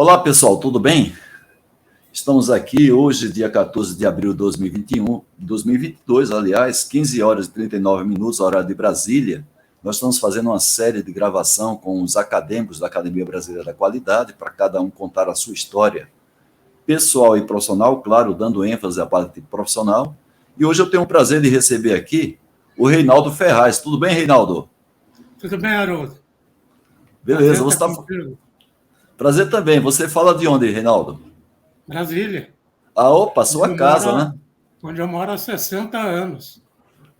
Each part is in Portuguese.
Olá, pessoal, tudo bem? Estamos aqui hoje, dia 14 de abril de 2022, aliás, 15 horas e 39 minutos, horário de Brasília. Nós estamos fazendo uma série de gravação com os acadêmicos da Academia Brasileira da Qualidade, para cada um contar a sua história pessoal e profissional, claro, dando ênfase à parte profissional. E hoje eu tenho o prazer de receber aqui o Reinaldo Ferraz. Tudo bem, Reinaldo? Tudo bem, Haroldo? Beleza, você está... Prazer também. Você fala de onde, Reinaldo? Brasília. Ah, opa, sua casa, né? Onde eu moro há 60 anos.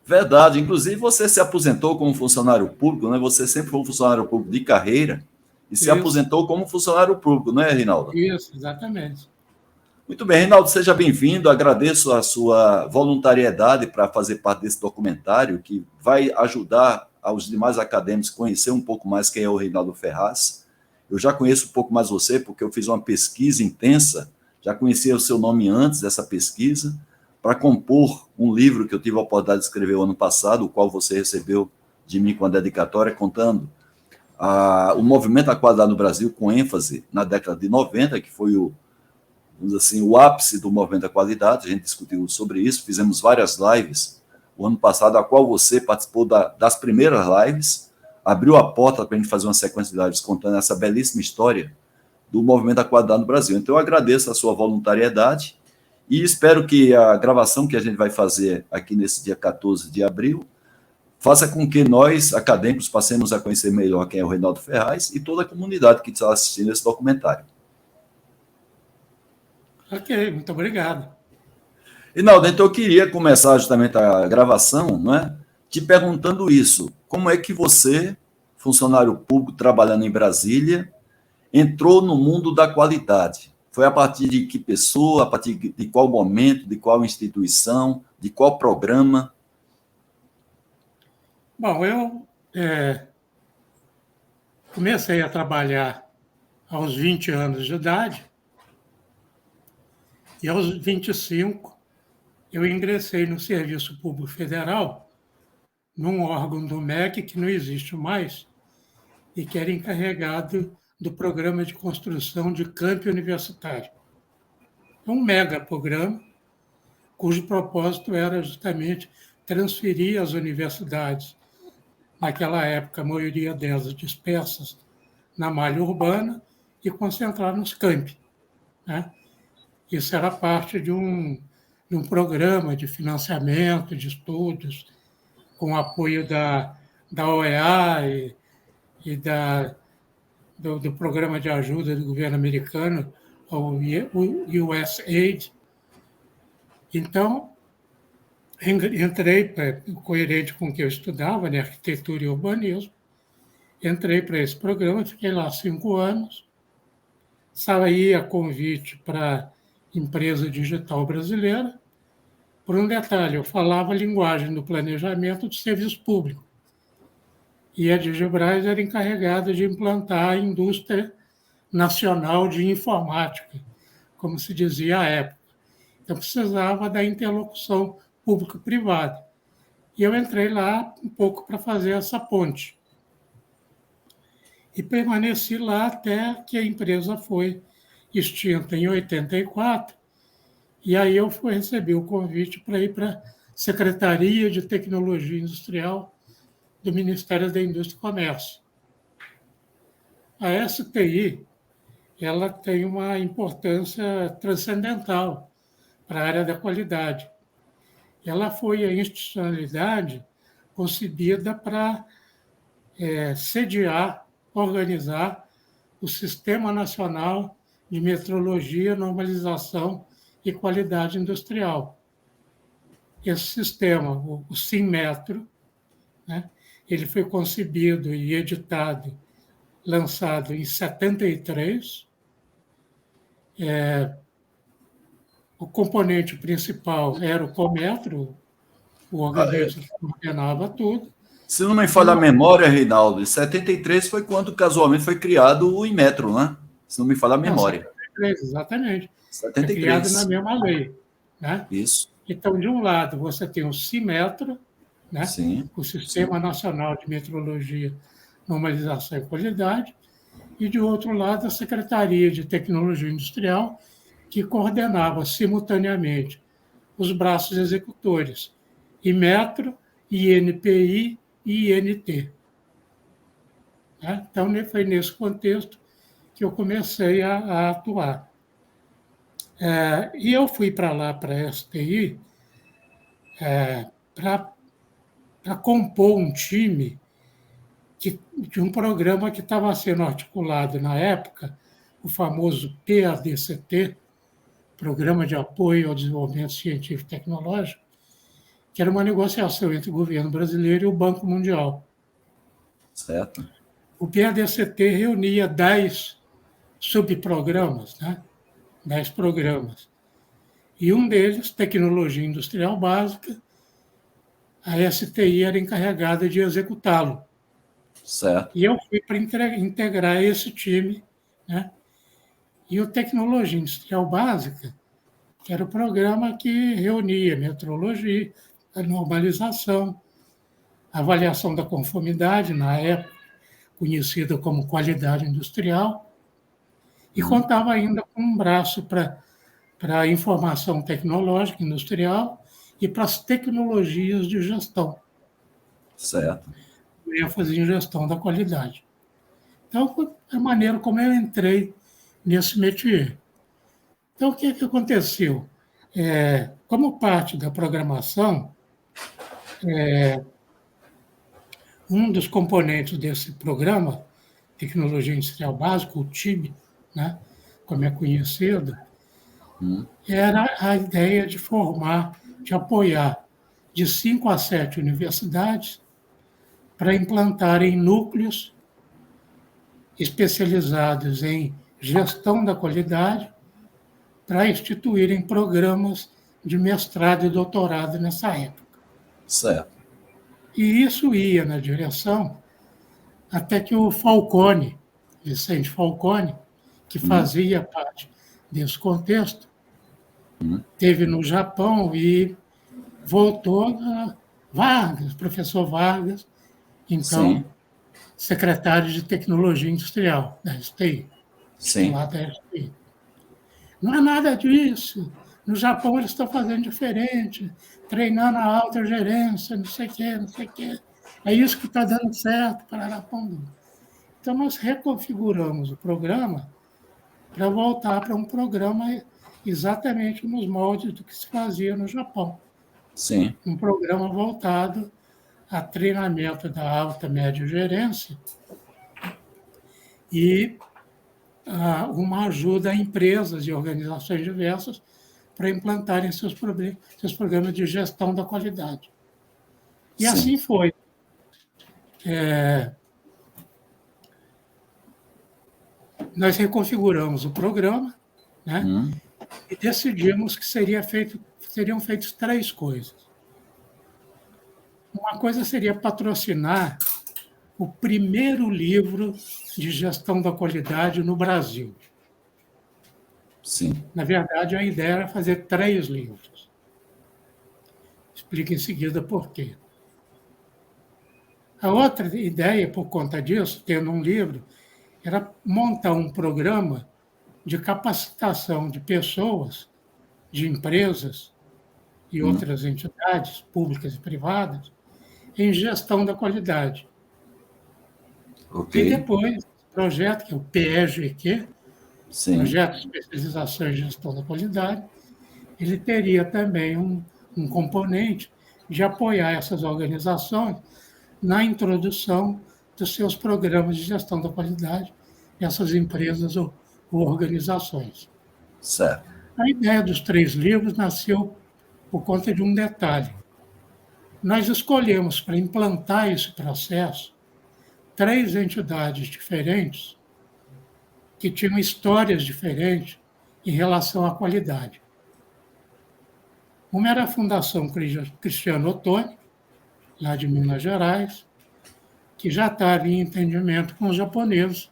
Verdade. Inclusive, você se aposentou como funcionário público, né? Você sempre foi um funcionário público de carreira e se aposentou como funcionário público, não é, Reinaldo? Isso, exatamente. Muito bem, Reinaldo, seja bem-vindo. Agradeço a sua voluntariedade para fazer parte desse documentário, que vai ajudar aos demais acadêmicos a conhecer um pouco mais quem é o Reinaldo Ferraz. Eu já conheço um pouco mais você, porque eu fiz uma pesquisa intensa, já conhecia o seu nome antes dessa pesquisa, para compor um livro que eu tive a oportunidade de escrever o ano passado, o qual você recebeu de mim com a dedicatória, contando o movimento da qualidade no Brasil, com ênfase na década de 90, que foi o ápice do movimento da qualidade. A gente discutiu sobre isso, fizemos várias lives o ano passado, a qual você participou das primeiras lives, abriu a porta para a gente fazer uma sequência de lives contando essa belíssima história do movimento da qualidade no Brasil. Então, eu agradeço a sua voluntariedade e espero que a gravação que a gente vai fazer aqui nesse dia 14 de abril faça com que nós, acadêmicos, passemos a conhecer melhor quem é o Reinaldo Ferraz e toda a comunidade que está assistindo esse documentário. Ok, muito obrigado. Reinaldo, então eu queria começar justamente a gravação, não é? Te perguntando isso. Como é que você, funcionário público trabalhando em Brasília, entrou no mundo da qualidade? Foi a partir de que pessoa, a partir de qual momento, de qual instituição, de qual programa? Bom, eu comecei a trabalhar aos 20 anos de idade e aos 25 eu ingressei no Serviço Público Federal, num órgão do MEC que não existe mais e que era encarregado do programa de construção de campi universitário. É um mega programa cujo propósito era justamente transferir as universidades, naquela época, a maioria delas dispersas na malha urbana, e concentrar nos campi, né? Isso era parte de um programa de financiamento de estudos, com apoio da OEA e do Programa de Ajuda do governo americano, o USAID. Então, entrei, coerente com o que eu estudava, né, arquitetura e urbanismo, entrei para esse programa, fiquei lá 5 anos, saí a convite para empresa digital brasileira. Por um detalhe, eu falava a linguagem do planejamento de serviço público, e a Digibras era encarregada de implantar a indústria nacional de informática, como se dizia à época. Então, precisava da interlocução público-privada. E eu entrei lá um pouco para fazer essa ponte. E permaneci lá até que a empresa foi extinta em 84, e aí eu recebi o convite para ir para a Secretaria de Tecnologia Industrial do Ministério da Indústria e Comércio. A STI, ela tem uma importância transcendental para a área da qualidade. Ela foi a institucionalidade concebida para sediar, organizar o Sistema Nacional de Metrologia, Normalização e Qualidade Industrial. Esse sistema, o SINmetro, né, ele foi concebido e editado, lançado em 73. O componente principal era o Cometro, o organismo que coordenava tudo. Se não me falha a memória, Reinaldo, em 73 foi quando casualmente foi criado o Inmetro, né? Se não me falha a memória. 73, exatamente. 73. Foi criado na mesma lei, né? Isso. Então, de um lado, você tem o CIMetro, né? Sim. O Sistema Nacional de Metrologia, Normalização e Qualidade, e, de outro lado, a Secretaria de Tecnologia Industrial, que coordenava simultaneamente os braços executores, Inmetro, INPI e INT. Então, foi nesse contexto que eu comecei a atuar. E eu fui para lá, para a STI, para compor um time de um programa que estava sendo articulado na época, o famoso PADCT, Programa de Apoio ao Desenvolvimento Científico e Tecnológico, que era uma negociação entre o governo brasileiro e o Banco Mundial. Certo. O PADCT reunia 10 subprogramas, 10 programas. E um deles, Tecnologia Industrial Básica, a STI era encarregada de executá-lo. Certo. E eu fui para integrar esse time, E o Tecnologia Industrial Básica, que era o programa que reunia metrologia, a normalização, a avaliação da conformidade, na época conhecida como qualidade industrial, e contava ainda com um braço para a informação tecnológica industrial e para as tecnologias de gestão. Certo. ênfase em gestão da qualidade. Então, foi a maneira como eu entrei nesse métier. Então, o que aconteceu? Como parte da programação, um dos componentes desse programa, Tecnologia Industrial Básica, o TIB, como é conhecido, era a ideia de formar, de apoiar de 5 a 7 universidades para implantarem núcleos especializados em gestão da qualidade para instituírem programas de mestrado e doutorado nessa época. Certo. E isso ia na direção até que o Falcone, Vicente Falcone, que fazia parte desse contexto, esteve no Japão e voltou a Vargas, professor Vargas, então Sim. secretário de Tecnologia Industrial da STI. Sim. Lá da STI. Não é nada disso. No Japão eles estão fazendo diferente, treinando a alta gerência, não sei o quê, não sei o quê. É isso que está dando certo para Araponga. Então, nós reconfiguramos o programa para voltar para um programa exatamente nos moldes do que se fazia no Japão. Sim. Um programa voltado a treinamento da alta média gerência e uma ajuda a empresas e organizações diversas para implantarem seus programas de gestão da qualidade. E Sim. assim foi. Nós reconfiguramos o programa, e decidimos que seriam feitas 3 coisas. Uma coisa seria patrocinar o primeiro livro de gestão da qualidade no Brasil. Sim. Na verdade, a ideia era fazer 3 livros. Explico em seguida por quê. A outra ideia, por conta disso, tendo um livro, era montar um programa de capacitação de pessoas, de empresas e outras entidades públicas e privadas em gestão da qualidade. Ok. E depois, o projeto, que é o PEGQ, Sim. Projeto de Especialização em Gestão da Qualidade, ele teria também um componente de apoiar essas organizações na introdução dos seus programas de gestão da qualidade, essas empresas ou organizações. Certo. A ideia dos 3 livros nasceu por conta de um detalhe. Nós escolhemos para implantar esse processo 3 entidades diferentes que tinham histórias diferentes em relação à qualidade. Uma era a Fundação Cristiano Ottoni, lá de Minas Gerais, que já estava em entendimento com os japoneses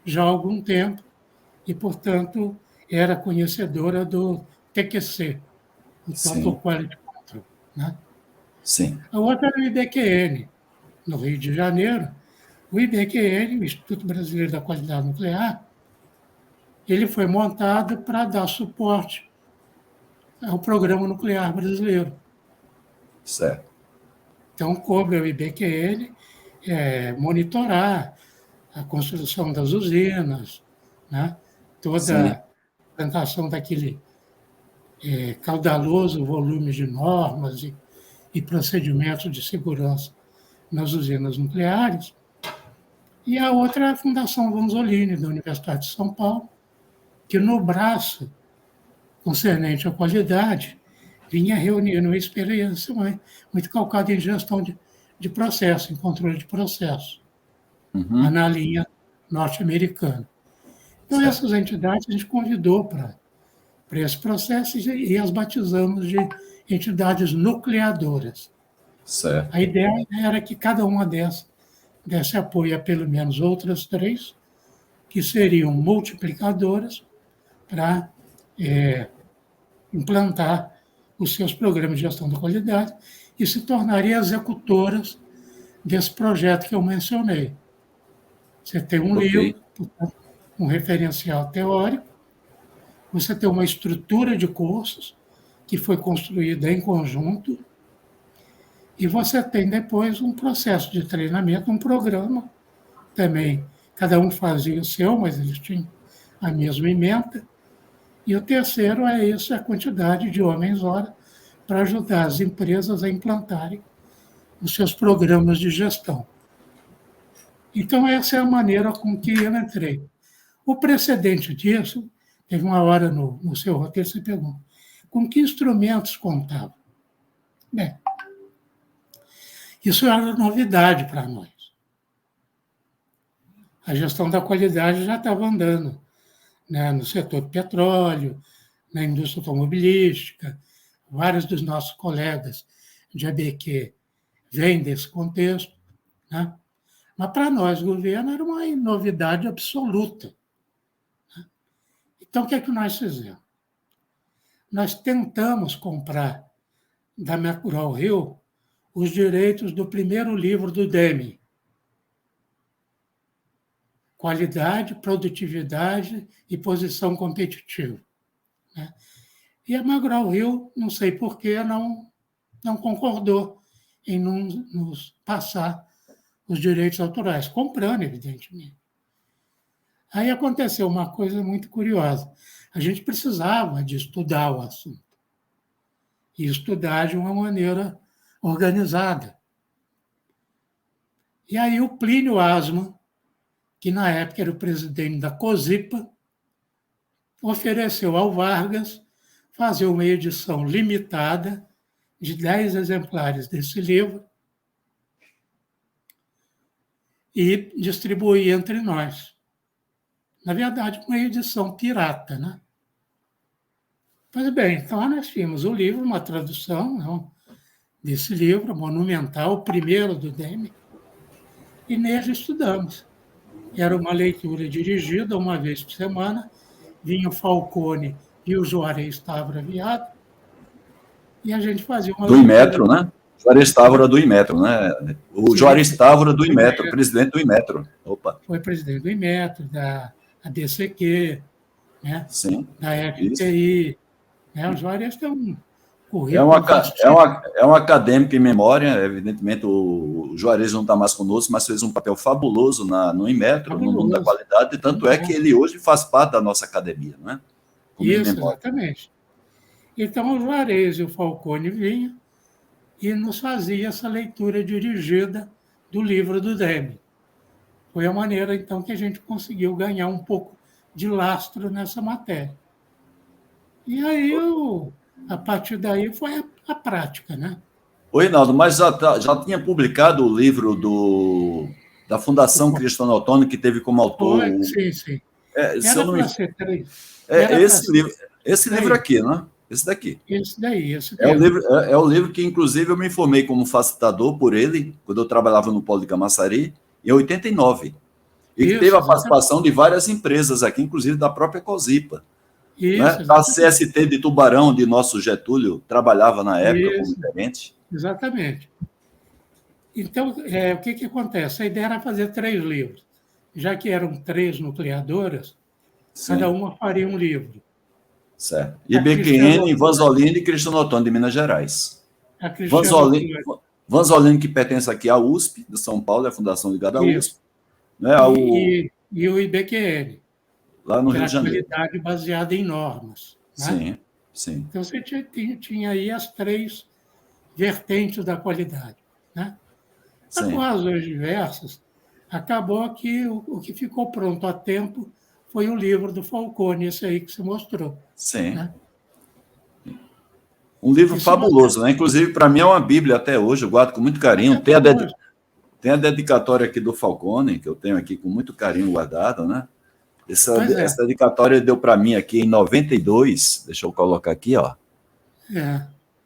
já há algum tempo e, portanto, era conhecedora do TQC, o Total Quality Control. Sim. A outra era o IDQN, no Rio de Janeiro, O IBQN, o Instituto Brasileiro da Qualidade Nuclear, ele foi montado para dar suporte ao programa nuclear brasileiro. Certo. Então, coube ao IBQN monitorar a construção das usinas, né? Toda Sim. a implantação daquele caudaloso volume de normas e procedimentos de segurança nas usinas nucleares. E a outra é a Fundação Vanzolini, da Universidade de São Paulo, que no braço concernente à qualidade vinha reunindo uma experiência muito calcada em gestão de processo, em controle de processo, na linha norte-americana. Então, certo. Essas entidades a gente convidou para esse processo e as batizamos de entidades nucleadoras. Certo. A ideia era que cada uma dessas desse apoio a pelo menos outras 3, que seriam multiplicadoras para implantar os seus programas de gestão da qualidade e se tornariam executoras desse projeto que eu mencionei. Você tem um livro, um referencial teórico, você tem uma estrutura de cursos que foi construída em conjunto e você tem depois um processo de treinamento, um programa também. Cada um fazia o seu, mas eles tinham a mesma ementa. E o terceiro é isso, a quantidade de homens-hora para ajudar as empresas a implantarem os seus programas de gestão. Então, essa é a maneira com que eu entrei. O precedente disso, teve uma hora no seu roteiro, você pergunta, com que instrumentos contava? Bem, isso era novidade para nós. A gestão da qualidade já estava andando, né, no setor de petróleo, na indústria automobilística. Vários dos nossos colegas de ABQ vêm desse contexto, né? Mas para nós, o governo, era uma novidade absoluta. Né? Então, o que é que nós fizemos? Nós tentamos comprar da Mercural Rio os direitos do primeiro livro do Deming. Qualidade, produtividade e posição competitiva. Né? E a Mercural Rio, não sei por que, não concordou em nos passar os direitos autorais, comprando, evidentemente. Aí aconteceu uma coisa muito curiosa. A gente precisava de estudar o assunto. E estudar de uma maneira organizada. E aí o Plínio Asman, que na época era o presidente da COSIPA, ofereceu ao Vargas fazer uma edição limitada de 10 exemplares desse livro e distribuir entre nós. Na verdade, uma edição pirata, né? Pois bem, então nós tínhamos o livro, uma tradução desse livro monumental, o primeiro do Deming, e nele estudamos. Era uma leitura dirigida uma vez por semana, vinha o Falcone e o Juarez Távora Viado, e a gente fazia uma leitura... Do Inmetro, né? Juarez Távora do Inmetro, né? O Juarez Távora do Inmetro, presidente do Inmetro. Opa. Foi presidente do Inmetro, da ABCQ, né? Sim, da FTI. Né? O Juarez tem um currículo... É um acadêmico em memória, evidentemente o Juarez não está mais conosco, mas fez um papel fabuloso no Inmetro, no mundo da qualidade, tanto é que ele hoje faz parte da nossa academia, não é? Isso, exatamente. Então o Juarez e o Falcone vinham e nos fazia essa leitura dirigida do livro do Deming. Foi a maneira, então, que a gente conseguiu ganhar um pouco de lastro nessa matéria. E aí, a partir daí, foi a prática, né? Ô, Reinaldo, mas já tinha publicado o livro da Fundação Cristã Neotônia, que teve como autor... Sim, sim. Se eu não me... Esse livro aqui, né? Esse daqui. Esse daí, esse é o livro que, inclusive, eu me informei como facilitador por ele, quando eu trabalhava no Polo de Camaçari, em 89. E que teve a participação de várias empresas aqui, inclusive da própria COSIPA. Isso, né? A CST de Tubarão, onde nosso Getúlio trabalhava na época como gerente. Exatamente. Então, o que acontece? A ideia era fazer 3 livros. Já que eram 3 nucleadoras, cada Sim, uma faria um livro. certo. A Cristiano IBQN, Vanzolini e Cristiano Ottoni, de Minas Gerais. a Cristiano Vanzolini, Ottoni, Vanzolini, que pertence aqui à USP, de São Paulo, é a fundação ligada à isso. USP, né, E o IBQN, lá no que Rio era de a Janeiro. qualidade baseada em normas. Né? Sim, sim, Então, você tinha aí as 3 vertentes da qualidade. Né? Por sim, razões diversas, acabou que o que ficou pronto a tempo foi o livro do Falcone, esse aí que você mostrou. sim. Né? Um livro E se você... fabuloso, né? Inclusive, para mim é uma Bíblia até hoje, eu guardo com muito carinho. Até hoje. Tem a dedicatória aqui do Falcone, que eu tenho aqui com muito carinho guardada, né? Essa dedicatória deu para mim aqui em 92, deixa eu colocar aqui, ó.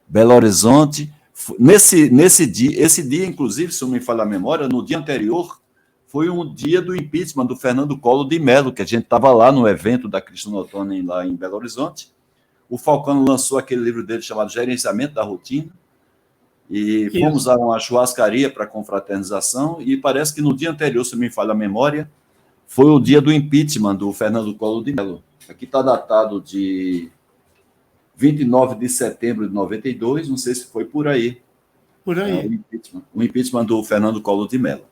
Belo Horizonte. Nesse dia, esse dia, inclusive, se não me falha a memória, no dia anterior, foi um dia do impeachment do Fernando Collor de Mello, que a gente estava lá no evento da Cristiano Ottoni, lá em Belo Horizonte. O Falcone lançou aquele livro dele chamado Gerenciamento da Rotina, e fomos a uma churrascaria para confraternização, e parece que no dia anterior, se não me falha a memória, foi o dia do impeachment do Fernando Collor de Mello. Aqui está datado de 29 de setembro de 92, não sei se foi por aí. Por aí. O impeachment do Fernando Collor de Mello.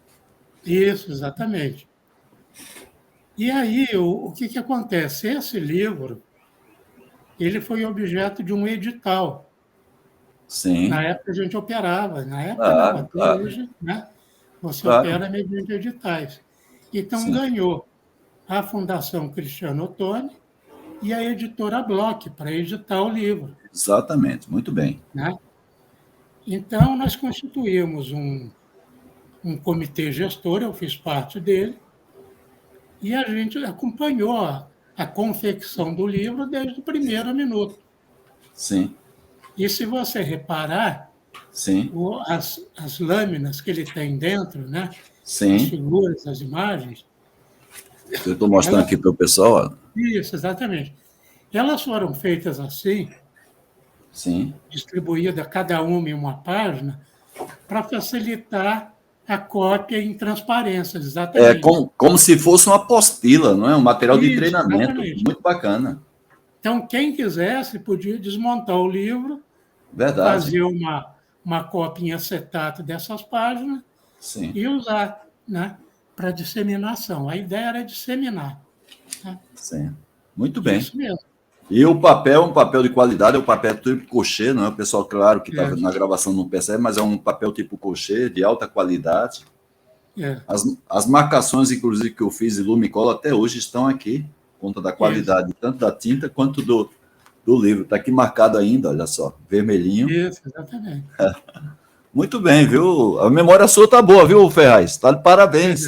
Isso, exatamente. E aí, o que acontece? Esse livro, ele foi objeto de um edital. Sim. Na época a gente operava, na época não, até hoje, né? Você opera mediante editais. Então, sim, ganhou a Fundação Cristiano Ottoni e a editora Bloch para editar o livro. Exatamente, muito bem. Né? Então, nós constituímos um comitê gestor, eu fiz parte dele, e a gente acompanhou a confecção do livro desde o primeiro minuto. Sim. E se você reparar, sim, as lâminas que ele tem dentro, né? Sim. As figuras, as imagens. Eu estou mostrando aqui para o pessoal. Isso, exatamente. Elas foram feitas assim, sim, distribuída cada uma em uma página, para facilitar a cópia em transparência, exatamente. Como se fosse uma apostila, não é? Um material de treinamento, exatamente. Muito bacana. Então, quem quisesse podia desmontar o livro, verdade, fazer uma cópia em acetato dessas páginas, sim, e usar, né, para disseminação. A ideia era disseminar. Né? Sim, muito bem. Isso mesmo. E o papel é um papel de qualidade, é um papel tipo crochê, não é? O pessoal, claro, que está na gravação não percebe, mas é um papel tipo crochê, de alta qualidade. As marcações, inclusive, que eu fiz em Lumicola até hoje estão aqui, por conta da qualidade, tanto da tinta quanto do livro. Está aqui marcado ainda, olha só, vermelhinho. Isso, exatamente. Muito bem, viu? A memória sua está boa, viu, Ferraz? Está de parabéns.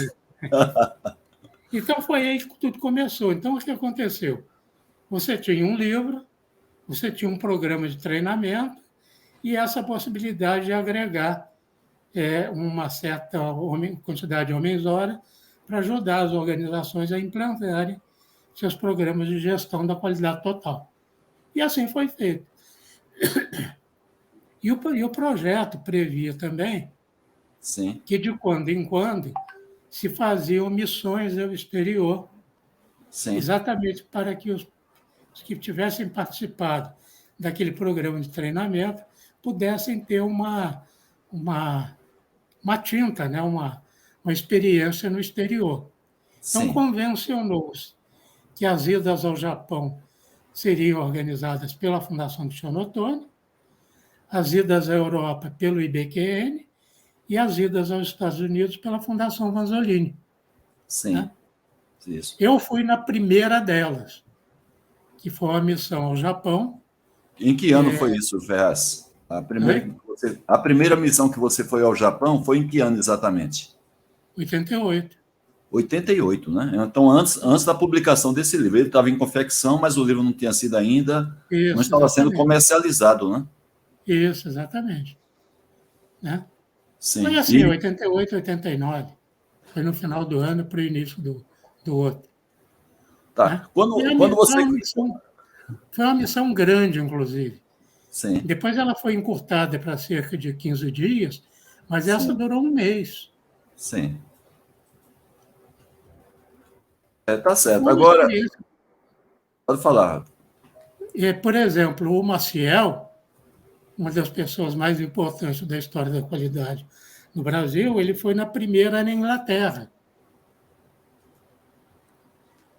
Então, foi aí que tudo começou. Então, o que aconteceu? Você tinha um livro, você tinha um programa de treinamento e essa possibilidade de agregar uma certa quantidade de homens-hora para ajudar as organizações a implantarem seus programas de gestão da qualidade total. E assim foi feito. E o projeto previa também Sim. que, de quando em quando, se faziam missões ao exterior, Sim. exatamente para que os que tivessem participado daquele programa de treinamento pudessem ter uma tinta, né? uma experiência no exterior. Então, Sim. convencionou-se que as idas ao Japão seriam organizadas pela Fundação Cristiano Ottoni, as idas à Europa pelo IBQN e as idas aos Estados Unidos pela Fundação Vanzolini. Sim, né? Isso. Eu fui na primeira delas, que foi uma missão ao Japão. Em que ano foi isso, Ferraz? A primeira missão que você foi ao Japão foi em que ano exatamente? 88. 88, né? Então, antes da publicação desse livro. Ele estava em confecção, mas o livro não tinha sido ainda, Isso, não estava sendo comercializado, né? Isso, exatamente. Né? Sim. Foi assim, 88, 89. Foi no final do ano para o início do outro. Tá. Né? Quando você... Foi uma missão grande, inclusive. Sim. Depois ela foi encurtada para cerca de 15 dias, Mas essa durou um mês. Sim. Tá certo. Uma Agora, experiência. pode falar. Por exemplo, o Maciel, uma das pessoas mais importantes da história da qualidade no Brasil, ele foi na primeira na Inglaterra.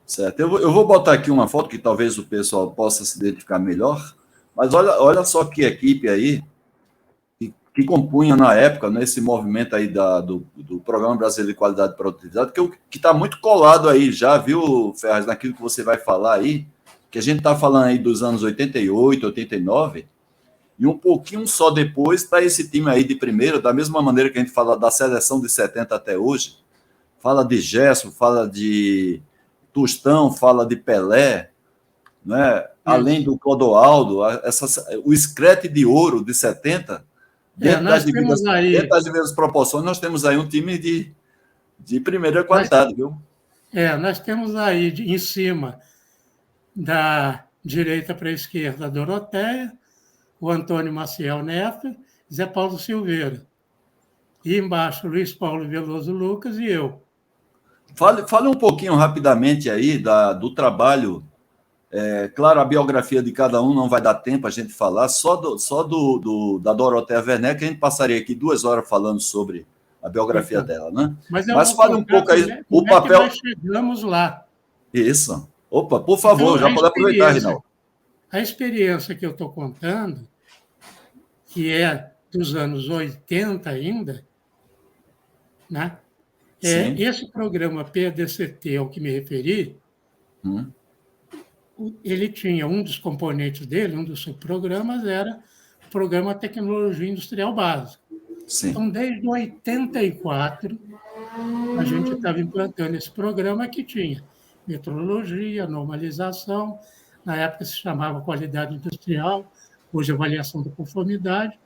Certo. Eu vou botar aqui uma foto que talvez o pessoal possa se identificar melhor, mas olha só que equipe aí que compunha na época, nesse movimento aí do Programa Brasileiro de Qualidade e Produtividade, que está muito colado aí já, viu, Ferraz, naquilo que você vai falar aí, que a gente está falando aí dos anos 88, 89, e um pouquinho só depois está esse time aí de primeira, da mesma maneira que a gente fala da seleção de 70 até hoje, fala de Gerson, fala de Tostão, fala de Pelé, né? Além do Clodoaldo, o Screte de ouro de 70, dentro das devidas proporções, nós temos aí um time de primeira qualidade, viu? Nós temos aí em cima, da direita para a esquerda, a Doroteia, o Antônio Maciel Neto, Zé Paulo Silveira. E embaixo, Luiz Paulo Veloso Lucas e eu. Fale um pouquinho rapidamente aí do trabalho. Claro, a biografia de cada um não vai dar tempo a gente falar, só da Doroteia Werneck, que a gente passaria aqui 2 horas falando sobre a biografia dela, né? Mas fale um pouco aí, o papel... que nós chegamos lá. Isso. Opa, por favor, já pode aproveitar, Rinaldo. A experiência que eu estou contando, que é dos anos 80 ainda, né? Esse programa PDCT ao que me referi, ele tinha um dos componentes dele, um dos subprogramas, era o Programa Tecnologia Industrial Básica. Sim. Então, desde 84, a gente estava implantando esse programa que tinha metrologia, normalização, na época se chamava qualidade industrial, hoje avaliação da conformidade,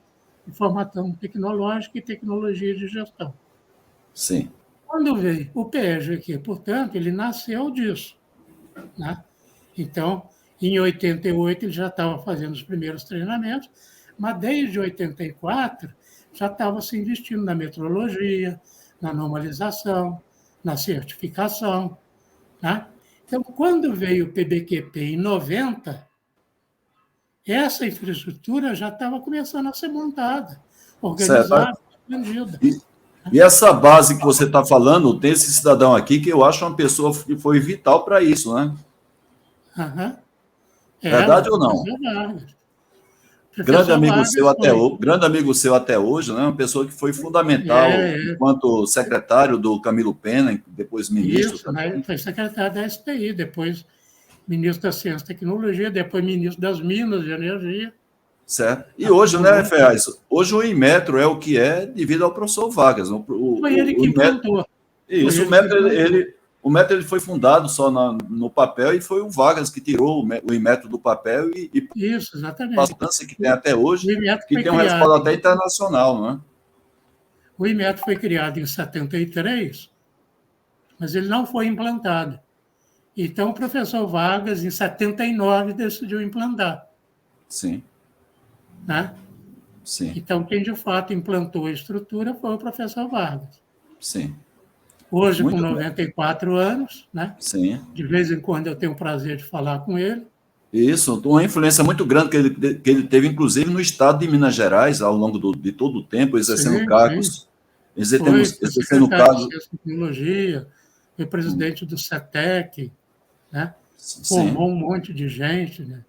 e formação tecnológica e tecnologia de gestão. Sim. Quando veio o PEGQ, portanto, ele nasceu disso, né? Então, em 88, ele já estava fazendo os primeiros treinamentos, mas desde 84 já estava se investindo na metrologia, na normalização, na certificação, né? Então, quando veio o PBQP em 90, essa infraestrutura já estava começando a ser montada, organizada, expandida. E essa base que você está falando, tem esse cidadão aqui que eu acho uma pessoa que foi vital para isso, né? Verdade ou não? Grande amigo seu até hoje, né? Uma pessoa que foi fundamental enquanto secretário do Camilo Pena, depois ministro. Isso, né? Foi secretário da STI, depois ministro da Ciência e Tecnologia, depois ministro das Minas e Energia. Certo. E hoje, né, Ferraz? Hoje o Inmetro é o que é devido ao professor Vargas. Foi ele que implantou. Isso, o Metro ele foi fundado só no papel e foi o Vargas que tirou o Inmetro do papel isso, exatamente. A importância que tem até hoje, que tem um respaldo até internacional, não é? O Inmetro foi criado em 73, mas ele não foi implantado. Então, o professor Vargas, em 79, decidiu implantar. Sim. Né? Sim. Então, quem de fato implantou a estrutura foi o professor Vargas. Sim. Hoje, muito com 94 anos, né? Sim. De vez em quando eu tenho o prazer de falar com ele. Isso, uma influência muito grande que ele teve, inclusive, no estado de Minas Gerais, ao longo de todo o tempo, exercendo cargos. Exercendo cargos de tecnologia, foi presidente do CETEC, né? Formou um monte de gente, né?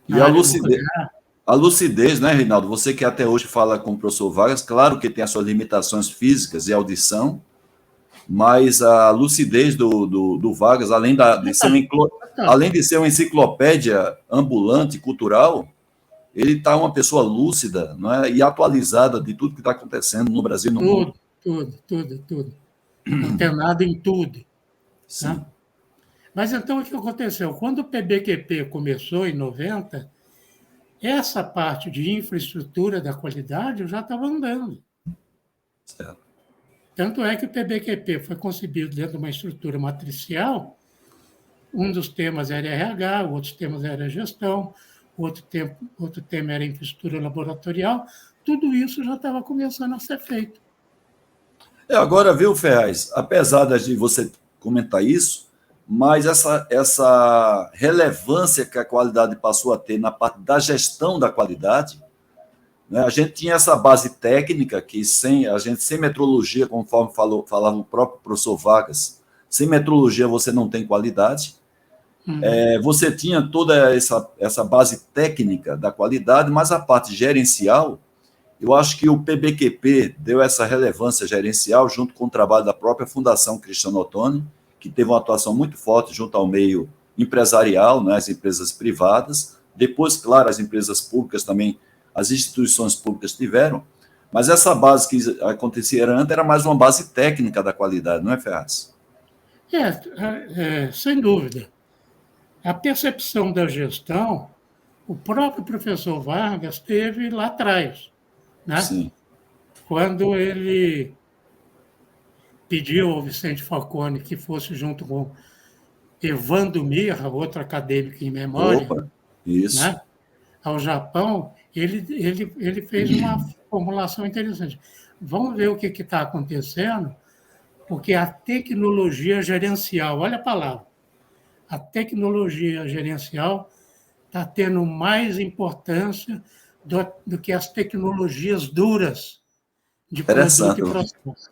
E a lucidez, né, Reinaldo? Você que até hoje fala com o professor Vargas, claro que tem as suas limitações físicas e audição, mas a lucidez do Vargas, além de ser uma enciclopédia ambulante, cultural, ele está uma pessoa lúcida, não é? E atualizada de tudo que está acontecendo no Brasil e no mundo. Tudo. Antenado em tudo. Sim. Né? Mas então, o que aconteceu? Quando o PBQP começou, em 90, essa parte de infraestrutura da qualidade eu já estava andando. Certo. Tanto é que o PBQP foi concebido dentro de uma estrutura matricial. Um dos temas era RH, outros temas era gestão, outro tema era infraestrutura laboratorial. Tudo isso já estava começando a ser feito. Agora, viu, Ferraz, apesar de você comentar isso, mas essa relevância que a qualidade passou a ter na parte da gestão da qualidade, né, a gente tinha essa base técnica que sem metrologia, conforme falava o próprio professor Vargas, sem metrologia você não tem qualidade. Você tinha toda essa base técnica da qualidade, mas a parte gerencial, eu acho que o PBQP deu essa relevância gerencial junto com o trabalho da própria Fundação Cristiano Ottoni, que teve uma atuação muito forte junto ao meio empresarial, né, as empresas privadas. Depois, claro, as empresas públicas também, as instituições públicas tiveram, mas essa base que acontecia antes era mais uma base técnica da qualidade, não é, Ferraz? Sem dúvida. A percepção da gestão, o próprio professor Vargas teve lá atrás, né? Sim. Quando ele pediu ao Vicente Falcone que fosse junto com Evandro Mirra, outro acadêmico em memória, Opa, isso. Né, ao Japão, ele fez uma formulação interessante. Vamos ver o que está acontecendo, porque a tecnologia gerencial, olha a palavra, a tecnologia gerencial está tendo mais importância do que as tecnologias duras de produto e processo.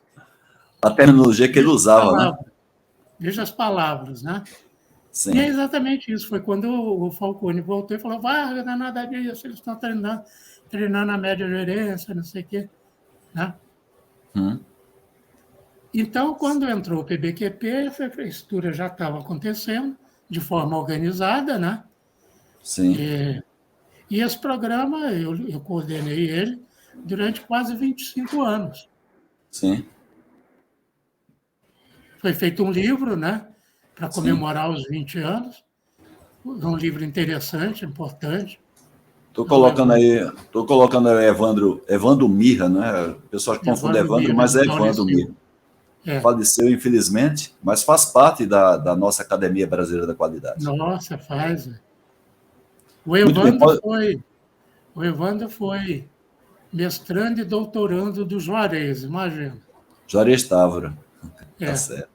A terminologia que ele usava, né? Veja as palavras, né? Sim. E é exatamente isso. Foi quando o Falcone voltou e falou: Vargas, não é nada disso, eles estão treinando a média gerência, não sei o quê. Né? Então, quando entrou o PBQP, essa infraestrutura já estava acontecendo de forma organizada, né? Sim. E esse programa, eu coordenei ele durante quase 25 anos. Sim. Foi feito um livro, né? Para comemorar os 20 anos. É um livro interessante, importante. Estou colocando aí Evandro Mirra, né? O pessoal confunde Evandro, mas é Evandro Mirra. Faleceu, infelizmente, mas faz parte da nossa Academia Brasileira da Qualidade. Nossa, faz. O Evandro foi mestrando e doutorando do Juarez, imagina. Juarez Távora. Tá certo.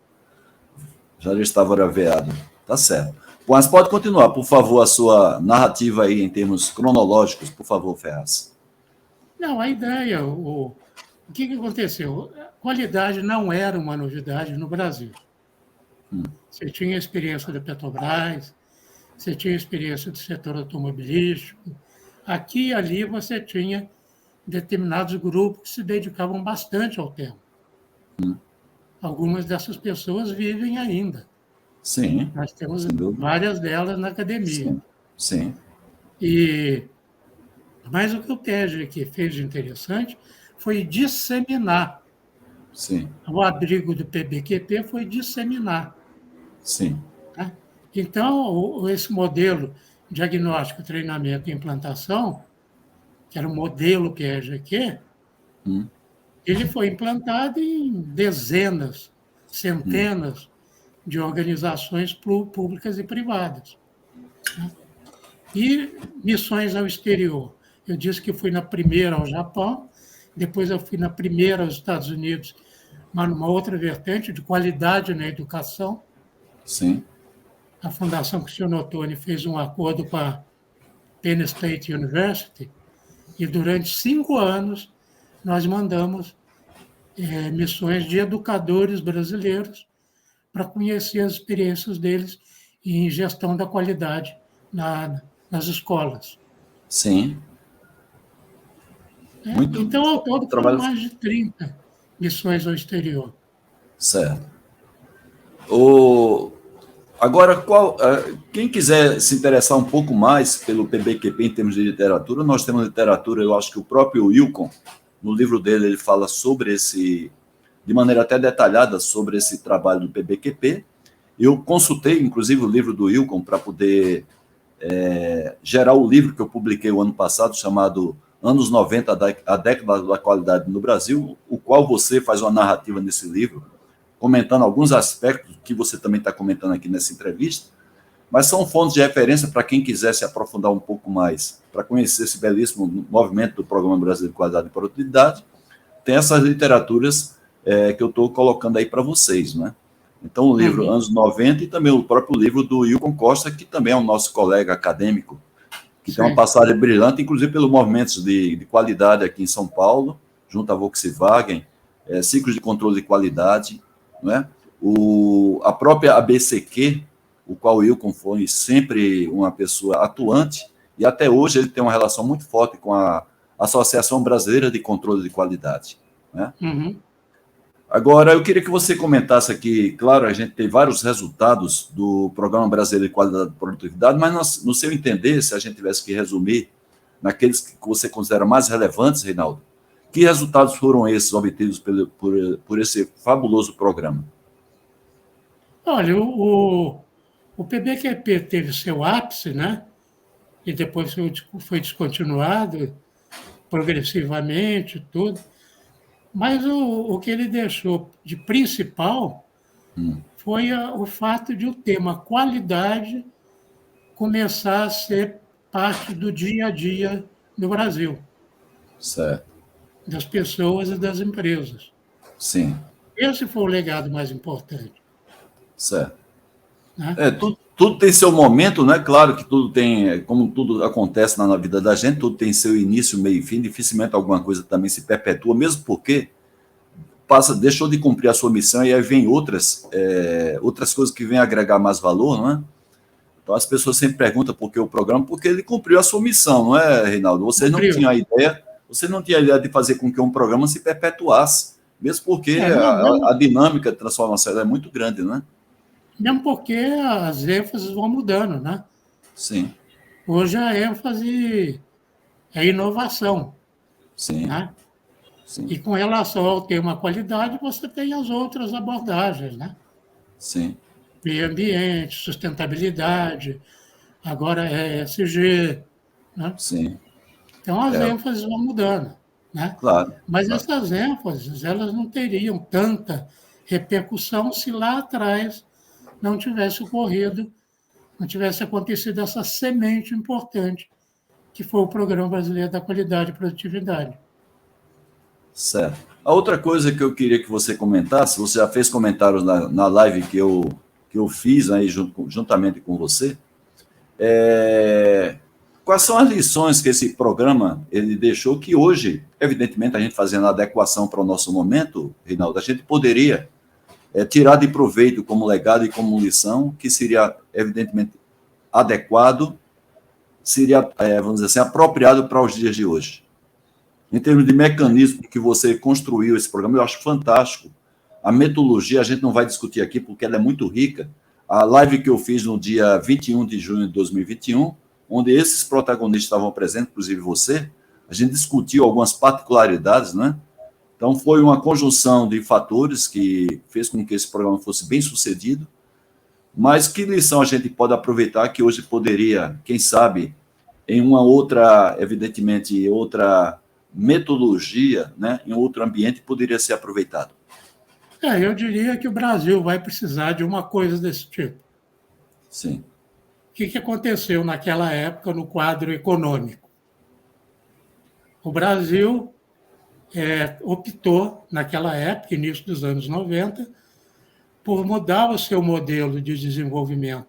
Juarez Távora veado. Tá certo. Mas pode continuar, por favor, a sua narrativa aí em termos cronológicos, por favor, Ferraz. Não, a ideia, o que aconteceu? A qualidade não era uma novidade no Brasil. Você tinha a experiência da Petrobras, você tinha a experiência do setor automobilístico. Aqui e ali você tinha determinados grupos que se dedicavam bastante ao tema. Algumas dessas pessoas vivem ainda. Sim. Nós temos várias delas na academia. Sim. Mas o que o PEG fez de interessante foi disseminar. Sim. O abrigo do PBQP foi disseminar. Sim. Tá? Então, esse modelo diagnóstico, treinamento e implantação, que era o modelo PEGQ, ele foi implantado em dezenas, centenas de organizações públicas e privadas. Né? E missões ao exterior. Eu disse que fui na primeira ao Japão, depois eu fui na primeira aos Estados Unidos, mas numa outra vertente de qualidade na educação. Sim. A Fundação Cristiano Ottoni fez um acordo com a Penn State University e durante 5 anos nós mandamos missões de educadores brasileiros para conhecer as experiências deles em gestão da qualidade nas escolas. Sim. Então, ao todo, foram mais de 30 missões ao exterior. Certo. Agora, quem quiser se interessar um pouco mais pelo PBQP em termos de literatura, nós temos literatura, eu acho que o próprio Wilcon, no livro dele, ele fala sobre de maneira até detalhada, sobre esse trabalho do PBQP. Eu consultei, inclusive, o livro do Wilcon para poder gerar o livro que eu publiquei o ano passado, chamado Anos 90, a década da qualidade no Brasil, o qual você faz uma narrativa nesse livro, comentando alguns aspectos que você também está comentando aqui nessa entrevista, mas são fontes de referência para quem quiser se aprofundar um pouco mais, para conhecer esse belíssimo movimento do Programa Brasileiro de Qualidade e Produtividade. Tem essas literaturas que eu estou colocando aí para vocês, né? Então, o livro Anos 90 e também o próprio livro do Wilcon Costa, que também é um nosso colega acadêmico, que tem uma passagem brilhante, inclusive pelo movimento de qualidade aqui em São Paulo, junto à Volkswagen, ciclos de controle de qualidade, não é? A própria ABCQ, o qual o Wilcon foi sempre uma pessoa atuante, e até hoje ele tem uma relação muito forte com a Associação Brasileira de Controle de Qualidade, né? Agora, eu queria que você comentasse aqui, claro, a gente tem vários resultados do Programa Brasileiro de Qualidade e Produtividade, mas no seu entender, se a gente tivesse que resumir naqueles que você considera mais relevantes, Reinaldo, que resultados foram esses obtidos por esse fabuloso programa? Olha, o PBQP teve seu ápice, né? E depois foi descontinuado progressivamente, tudo. Mas o que ele deixou de principal foi o fato de o tema qualidade começar a ser parte do dia a dia no Brasil. Certo. Das pessoas e das empresas. Sim. Esse foi o legado mais importante. Certo. Né? Tudo tem seu momento, né? Claro que tudo tem, como tudo acontece na vida da gente, tudo tem seu início, meio e fim, dificilmente alguma coisa também se perpetua, mesmo porque deixou de cumprir a sua missão e aí vem outras coisas que vêm agregar mais valor, não é? Então as pessoas sempre perguntam por que o programa, porque ele cumpriu a sua missão, não é, Reinaldo? Você não tinha a ideia de fazer com que um programa se perpetuasse, mesmo porque a dinâmica de transformação é muito grande, né? Mesmo porque as ênfases vão mudando, né? Sim. Hoje a ênfase é inovação. Sim. Né? Sim. E com relação ao tema qualidade, você tem as outras abordagens, né? Sim. Meio ambiente, sustentabilidade, agora é ESG, né? Sim. Então as ênfases vão mudando, né? Claro. Mas essas ênfases, elas não teriam tanta repercussão se lá atrás não tivesse ocorrido, não tivesse acontecido essa semente importante, que foi o Programa Brasileiro da Qualidade e Produtividade. Certo. A outra coisa que eu queria que você comentasse, você já fez comentários na live que eu fiz aí juntamente com você, quais são as lições que esse programa ele deixou que hoje, evidentemente, a gente fazendo a adequação para o nosso momento, Reinaldo, a gente poderia tirar de proveito como legado e como lição, que seria, evidentemente, adequado, seria, vamos dizer assim, apropriado para os dias de hoje. Em termos de mecanismo que você construiu esse programa, eu acho fantástico. A metodologia a gente não vai discutir aqui porque ela é muito rica. A live que eu fiz no dia 21 de junho de 2021, onde esses protagonistas estavam presentes, inclusive você, a gente discutiu algumas particularidades, né? Então, foi uma conjunção de fatores que fez com que esse programa fosse bem sucedido. Mas que lição a gente pode aproveitar que hoje poderia, quem sabe, em uma outra, evidentemente, outra metodologia, né, em outro ambiente, poderia ser aproveitado? Eu diria que o Brasil vai precisar de uma coisa desse tipo. Sim. O que aconteceu naquela época no quadro econômico? O Brasil optou, naquela época, início dos anos 90, por mudar o seu modelo de desenvolvimento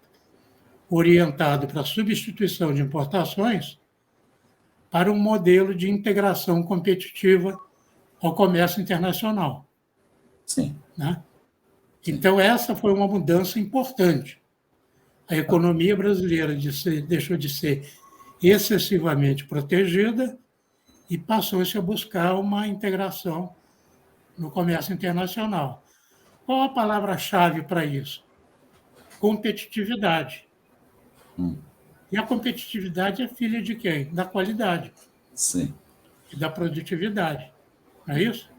orientado para a substituição de importações para um modelo de integração competitiva ao comércio internacional. Sim. Né? Então, essa foi uma mudança importante. A economia brasileira deixou de ser excessivamente protegida e passou-se a buscar uma integração no comércio internacional. Qual a palavra-chave para isso? Competitividade. E a competitividade é filha de quem? Da qualidade. Sim. E da produtividade. Não é isso?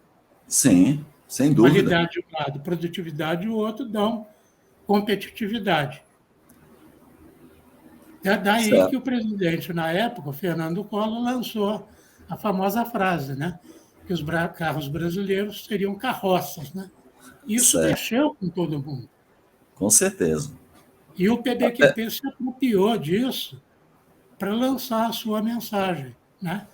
Sim, sem dúvida. Qualidade de um lado, produtividade do outro dão competitividade. É daí que o presidente, na época, Fernando Collor, lançou a famosa frase, né? Que os carros brasileiros seriam carroças, né? Isso mexeu com todo mundo. Com certeza. E o PBQP se apropriou disso para lançar a sua mensagem, né?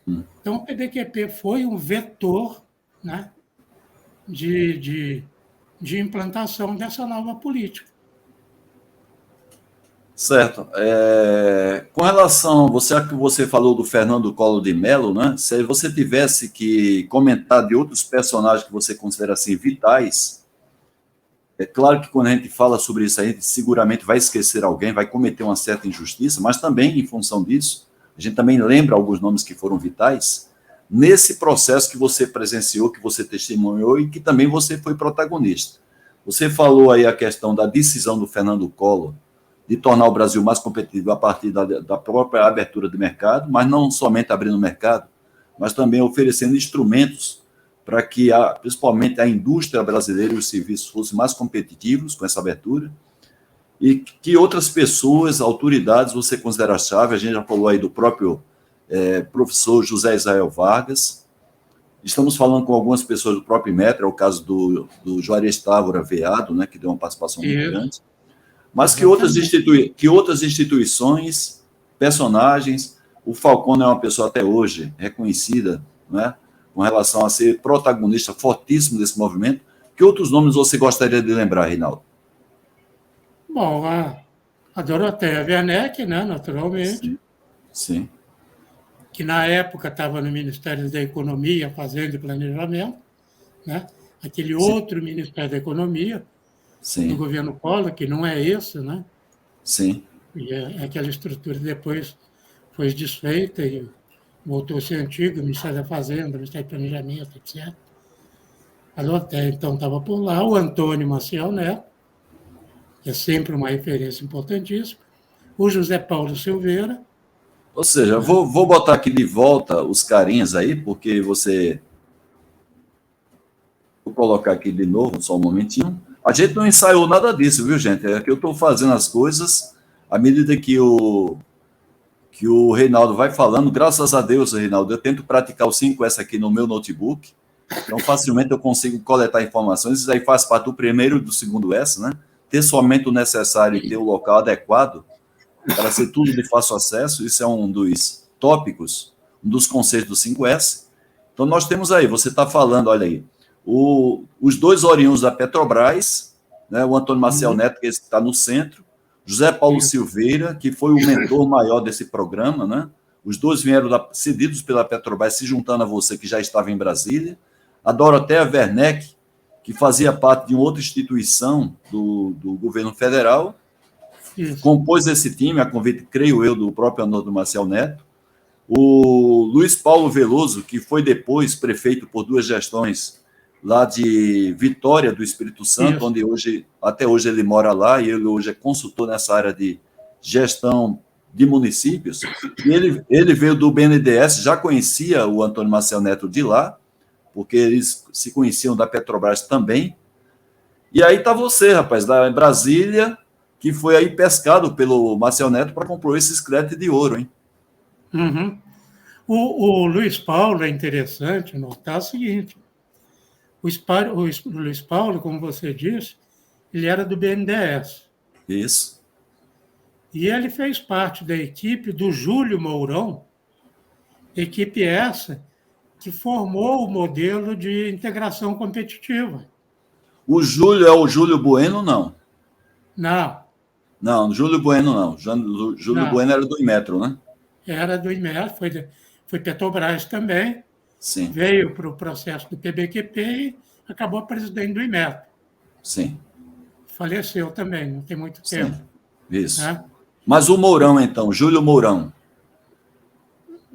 Então, o PBQP foi um vetor, né, de implantação dessa nova política. Certo. Com relação, você falou do Fernando Collor de Mello, né? Se você tivesse que comentar de outros personagens que você considera assim vitais, é claro que quando a gente fala sobre isso, a gente seguramente vai esquecer alguém, vai cometer uma certa injustiça, mas também, em função disso, a gente também lembra alguns nomes que foram vitais nesse processo que você presenciou, que você testemunhou e que também você foi protagonista. Você falou aí a questão da decisão do Fernando Collor de tornar o Brasil mais competitivo a partir da própria abertura do mercado, mas não somente abrindo o mercado, mas também oferecendo instrumentos para que, principalmente, a indústria brasileira e os serviços fossem mais competitivos com essa abertura, e que outras pessoas, autoridades, você considera chave. A gente já falou aí do próprio professor José Israel Vargas, estamos falando com algumas pessoas do próprio Inmetro, é o caso do Juarez Távora Veado, né, que deu uma participação muito grande, mas que outras instituições, personagens, o Falcone é uma pessoa até hoje reconhecida, né, com relação a ser protagonista fortíssimo desse movimento. Que outros nomes você gostaria de lembrar, Reinaldo? Bom, a Dorothea Werneck, né, naturalmente, Sim, sim, que na época estava no Ministério da Economia, Fazenda e Planejamento, né, aquele sim, outro Ministério da Economia, do sim, governo Collor, que não é esse, né? sim. E aquela estrutura depois foi desfeita e voltou a ser antigo, Ministério da Fazenda, Ministério do Planejamento, etc. A Dorothea, então, estava por lá, o Antônio Maciel Neto, que é sempre uma referência importantíssima, o José Paulo Silveira. Ou seja, Né? vou botar aqui de volta os carinhas aí, porque você... Vou colocar aqui de novo, só um momentinho. A gente não ensaiou nada disso, viu, gente? É que eu estou fazendo as coisas à medida que o Reinaldo vai falando. Graças a Deus, Reinaldo, eu tento praticar o 5S aqui no meu notebook, então facilmente eu consigo coletar informações. Isso aí faz parte do primeiro e do segundo S, né? Ter somente o necessário e ter o local adequado para ser tudo de fácil acesso. Isso é um dos tópicos, um dos conceitos do 5S. Então nós temos aí, você está falando, olha aí, os dois oriundos da Petrobras, né, o Antônio Maciel Neto, que está no centro, José Paulo Silveira, que foi o mentor maior desse programa, né? Os dois vieram cedidos pela Petrobras, se juntando a você, que já estava em Brasília. A Dorothea Werneck, que fazia parte de uma outra instituição do governo federal, compôs esse time, a convite, creio eu, do próprio Antônio Maciel Neto. O Luiz Paulo Veloso, que foi depois prefeito por 2 gestões lá de Vitória do Espírito Santo, onde até hoje ele mora lá, e ele hoje é consultor nessa área de gestão de municípios. E ele veio do BNDES, já conhecia o Antônio Maciel Neto de lá, porque eles se conheciam da Petrobras também. E aí está você, rapaz, da Brasília, que foi aí pescado pelo Maciel Neto para comprar esses créditos de ouro, hein? Uhum. O Luiz Paulo é interessante notar o seguinte: o Luiz Paulo, como você disse, ele era do BNDES. Isso. E ele fez parte da equipe do Júlio Mourão, equipe essa que formou o modelo de integração competitiva. O Júlio é o Júlio Bueno, não? Não. Não, Júlio Bueno não. Júlio Bueno era do Inmetro, né? Era do Inmetro, foi Petrobras também. Sim. Veio para o processo do PBQP e acabou presidente do Inmetro. Sim. Faleceu também, não tem muito tempo. Isso. Né? Mas o Mourão, então, Júlio Mourão.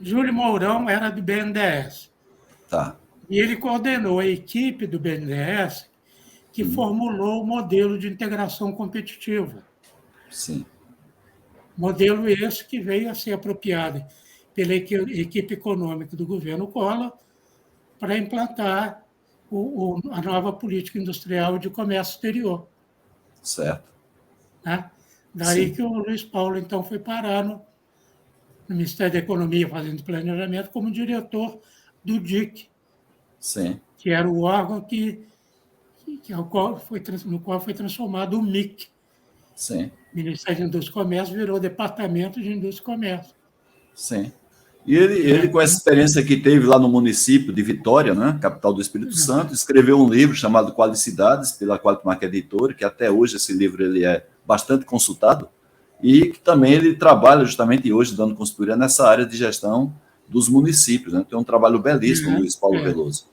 Júlio Mourão era do BNDES. Tá. E ele coordenou a equipe do BNDES que formulou o modelo de integração competitiva. Sim. Modelo esse que veio a ser apropriado pela equipe econômica do governo Collor para implantar a nova política industrial de comércio exterior. Certo. Né? Daí que o Luiz Paulo, então, foi parar no Ministério da Economia, fazendo planejamento, como diretor do DIC, sim, que era o órgão no qual foi transformado o MIC. Sim. Ministério de Indústria e Comércio virou Departamento de Indústria e Comércio. Sim. E ele, com essa experiência que teve lá no município de Vitória, né, capital do Espírito Santo, escreveu um livro chamado Qualicidades, pela Qualimark Editora, que até hoje esse livro ele é bastante consultado, e que também ele trabalha justamente hoje dando consultoria nessa área de gestão dos municípios. Né? Tem um trabalho belíssimo, Luiz Paulo Veloso.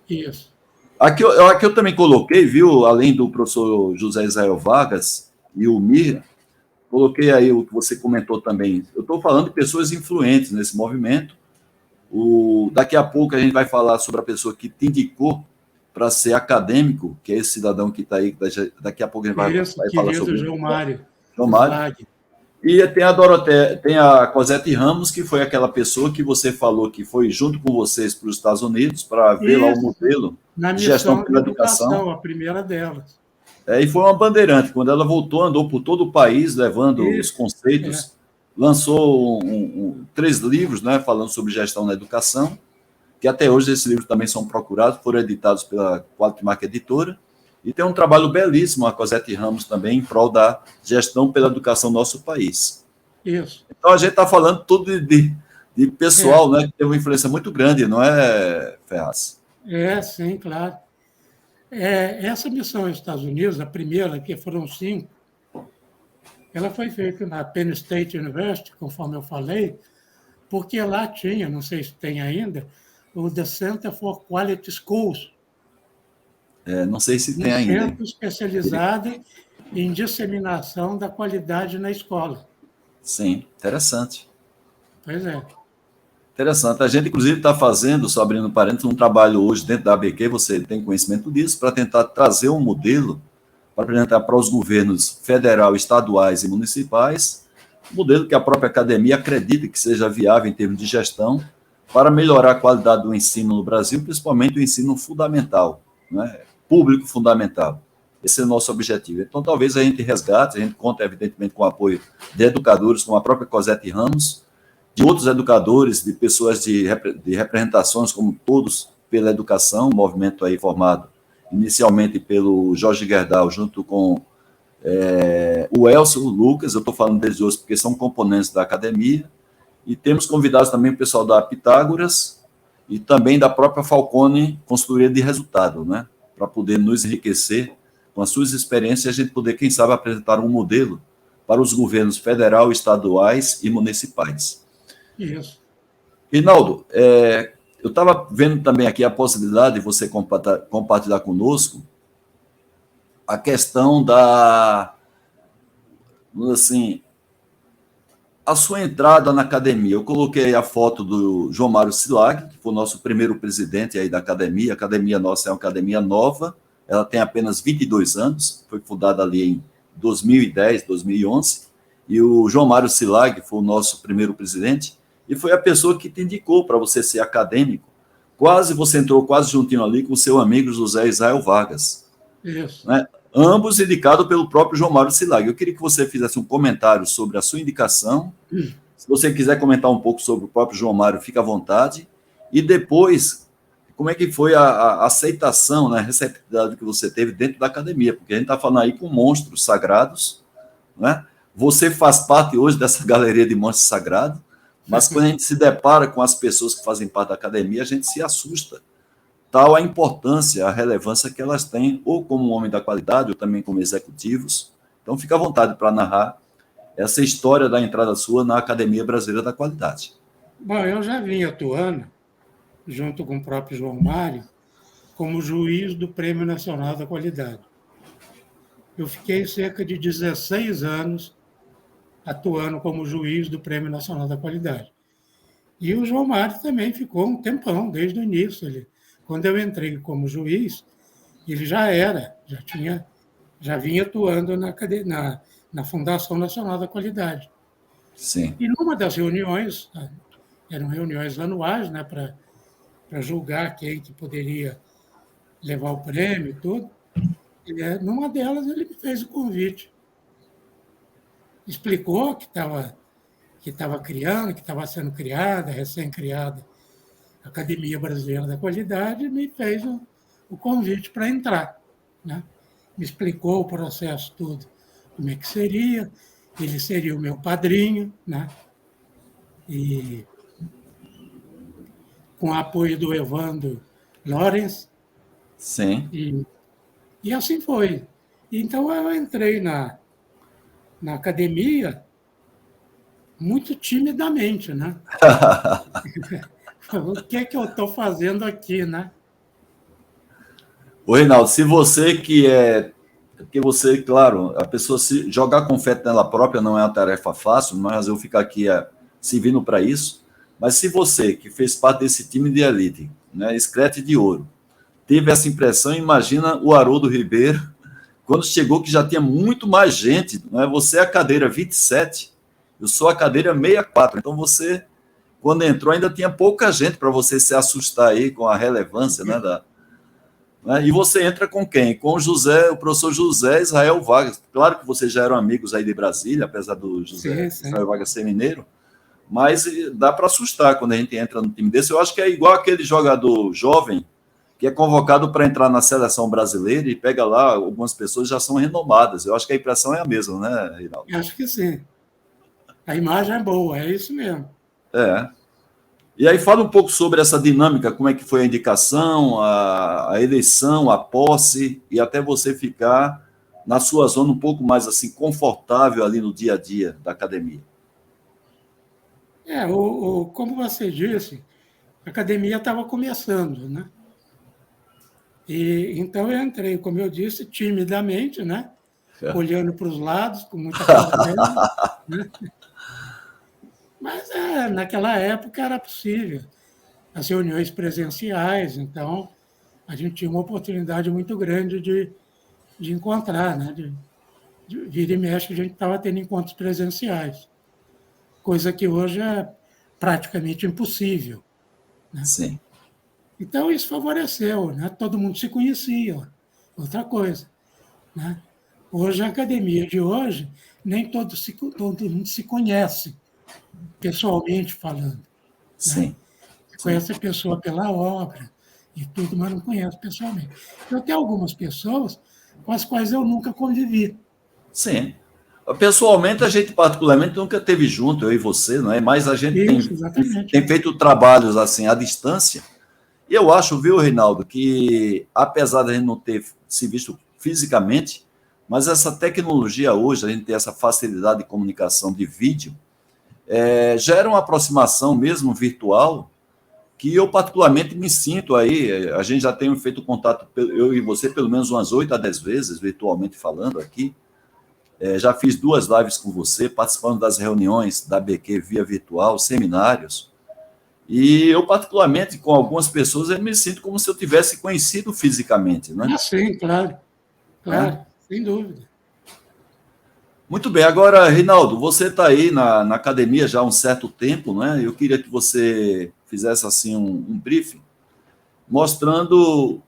Isso. Aqui eu também coloquei, viu, além do professor José Israel Vargas e o Mir, coloquei aí o que você comentou também. Eu estou falando de pessoas influentes nesse movimento. Daqui a pouco a gente vai falar sobre a pessoa que te indicou para ser acadêmico, que é esse cidadão que está aí. Daqui a pouco a gente vai falar sobre João Mário. João Mário. E tem a Dorothea, tem a Cosete Ramos, que foi aquela pessoa que você falou que foi junto com vocês para os Estados Unidos para ver lá o modelo de gestão pela educação. A primeira delas. E foi uma bandeirante. Quando ela voltou, andou por todo o país, levando os conceitos, lançou 3 livros, né, falando sobre gestão na educação, que até hoje esses livros também são procurados, foram editados pela Qualimark Editora, e tem um trabalho belíssimo, a Cosete Ramos também, em prol da gestão pela educação no nosso país. Isso. Então, a gente está falando tudo de pessoal, né, que teve uma influência muito grande, não é, Ferraz? Sim, claro. Essa missão aos Estados Unidos, a primeira, que foram 5, ela foi feita na Penn State University, conforme eu falei, porque lá tinha, não sei se tem ainda, o The Center for Quality Schools. Não sei se tem ainda. Um centro especializado em disseminação da qualidade na escola. Sim, interessante. Pois é. Interessante. A gente, inclusive, está fazendo, só abrindo parênteses, um trabalho hoje dentro da ABQ, você tem conhecimento disso, para tentar trazer um modelo para apresentar para os governos federal, estaduais e municipais, um modelo que a própria academia acredita que seja viável em termos de gestão para melhorar a qualidade do ensino no Brasil, principalmente o ensino fundamental, né? Público fundamental. Esse é o nosso objetivo. Então, talvez a gente resgate, a gente conta, evidentemente, com o apoio de educadores, como a própria Cosete Ramos, de outros educadores, de pessoas de representações, como Todos pela Educação, um movimento aí formado inicialmente pelo Jorge Gerdau, junto com o Elcio, o Lucas, eu estou falando deles hoje porque são componentes da academia, e temos convidados também o pessoal da Pitágoras e também da própria Falcone Consultoria de Resultado, né? Para poder nos enriquecer com as suas experiências e a gente poder, quem sabe, apresentar um modelo para os governos federal, estaduais e municipais. Isso. Rinaldo, eu estava vendo também aqui a possibilidade de você compartilhar conosco a questão assim, a sua entrada na academia. Eu coloquei a foto do João Mário Silag, que foi o nosso primeiro presidente aí da academia. A academia nossa é uma academia nova, ela tem apenas 22 anos, foi fundada ali em 2010, 2011, e o João Mário Silag foi o nosso primeiro presidente, e foi a pessoa que te indicou para você ser acadêmico. Você entrou quase juntinho ali com o seu amigo José Israel Vargas. Isso. Né? Ambos indicados pelo próprio João Mário Silag. Eu queria que você fizesse um comentário sobre a sua indicação. Se você quiser comentar um pouco sobre o próprio João Mário, fica à vontade. E depois, como é que foi a aceitação, né, a receptividade que você teve dentro da academia? Porque a gente está falando aí com monstros sagrados, né? Você faz parte hoje dessa galeria de monstros sagrados, mas quando a gente se depara com as pessoas que fazem parte da academia, a gente se assusta. Tal a importância, a relevância que elas têm, ou como homem da qualidade, ou também como executivos. Então, fica à vontade para narrar essa história da entrada sua na Academia Brasileira da Qualidade. Bom, eu já vim atuando, junto com o próprio João Mário, como juiz do Prêmio Nacional da Qualidade. Eu fiquei cerca de 16 anos atuando como juiz do Prêmio Nacional da Qualidade. E o João Mário também ficou um tempão, desde o início. Quando eu entrei como juiz, ele já vinha atuando na Fundação Nacional da Qualidade. Sim. E numa das reuniões, eram reuniões anuais, né, para julgar quem que poderia levar o prêmio e tudo, numa delas ele me fez o convite. Explicou que estava criando, que estava sendo criada, recém-criada, a Academia Brasileira da Qualidade, e me fez o convite para entrar, né? Me explicou o processo todo, como é que seria, ele seria o meu padrinho, né? E com o apoio do Evandro Lorenz, Sim. e assim foi. Então, eu entrei na academia muito timidamente, né? O que é que eu estou fazendo aqui, né? Ô, Reinaldo, se você que é. Porque você, claro, a pessoa se jogar confete nela própria não é uma tarefa fácil, mas eu ficar aqui servindo para isso. Mas se você, que fez parte desse time de elite, né, Screte de Ouro, teve essa impressão, imagina o Haroldo Ribeiro, quando chegou que já tinha muito mais gente. Né? Você é a cadeira 27, eu sou a cadeira 64. Então você, quando entrou, ainda tinha pouca gente para você se assustar aí com a relevância, né? E você entra com quem? Com o professor José Israel Vargas. Claro que vocês já eram amigos aí de Brasília, apesar do José Sim, sim. Israel Vargas ser mineiro, mas dá para assustar quando a gente entra no time desse. Eu acho que é igual aquele jogador jovem que é convocado para entrar na seleção brasileira e pega lá, algumas pessoas já são renomadas. Eu acho que a impressão é a mesma, né, Reinaldo? Eu acho que sim. A imagem é boa, é isso mesmo. É. E aí fala um pouco sobre essa dinâmica, como é que foi a indicação, a eleição, a posse, e até você ficar na sua zona um pouco mais assim confortável ali no dia a dia da academia. Como você disse, a academia estava começando, né? E então eu entrei, como eu disse, timidamente, né? Olhando para os lados, com muita cautela, né? Mas naquela época era possível. As reuniões presenciais, então a gente tinha uma oportunidade muito grande de encontrar, né? De vira e mexe, a gente estava tendo encontros presenciais, coisa que hoje é praticamente impossível, né? Sim, Então isso favoreceu, né? Todo mundo se conhecia, outra coisa, né? Hoje a academia de hoje nem todo mundo se conhece pessoalmente falando, né? sim, sim, Conhece a pessoa pela obra e tudo, mas não conhece pessoalmente. Eu tenho algumas pessoas com as quais eu nunca convivi. sim. Pessoalmente, a gente particularmente nunca teve junto, eu e você, não é? Mas a gente Isso, exatamente. tem feito trabalhos assim à distância. E eu acho, viu, Reinaldo, que apesar de a gente não ter se visto fisicamente, mas essa tecnologia hoje, a gente tem essa facilidade de comunicação de vídeo, gera uma aproximação mesmo virtual, que eu particularmente me sinto aí, a gente já tem feito contato, eu e você, pelo menos umas 8 a 10 vezes, virtualmente falando aqui, já fiz 2 lives com você, participando das reuniões da BQ via virtual, seminários, e eu, particularmente, com algumas pessoas, eu me sinto como se eu tivesse conhecido fisicamente, né? Sim, claro, É. claro, sem dúvida. Muito bem, agora, Reinaldo, você está aí na academia já há um certo tempo, né? Eu queria que você fizesse assim um briefing, mostrando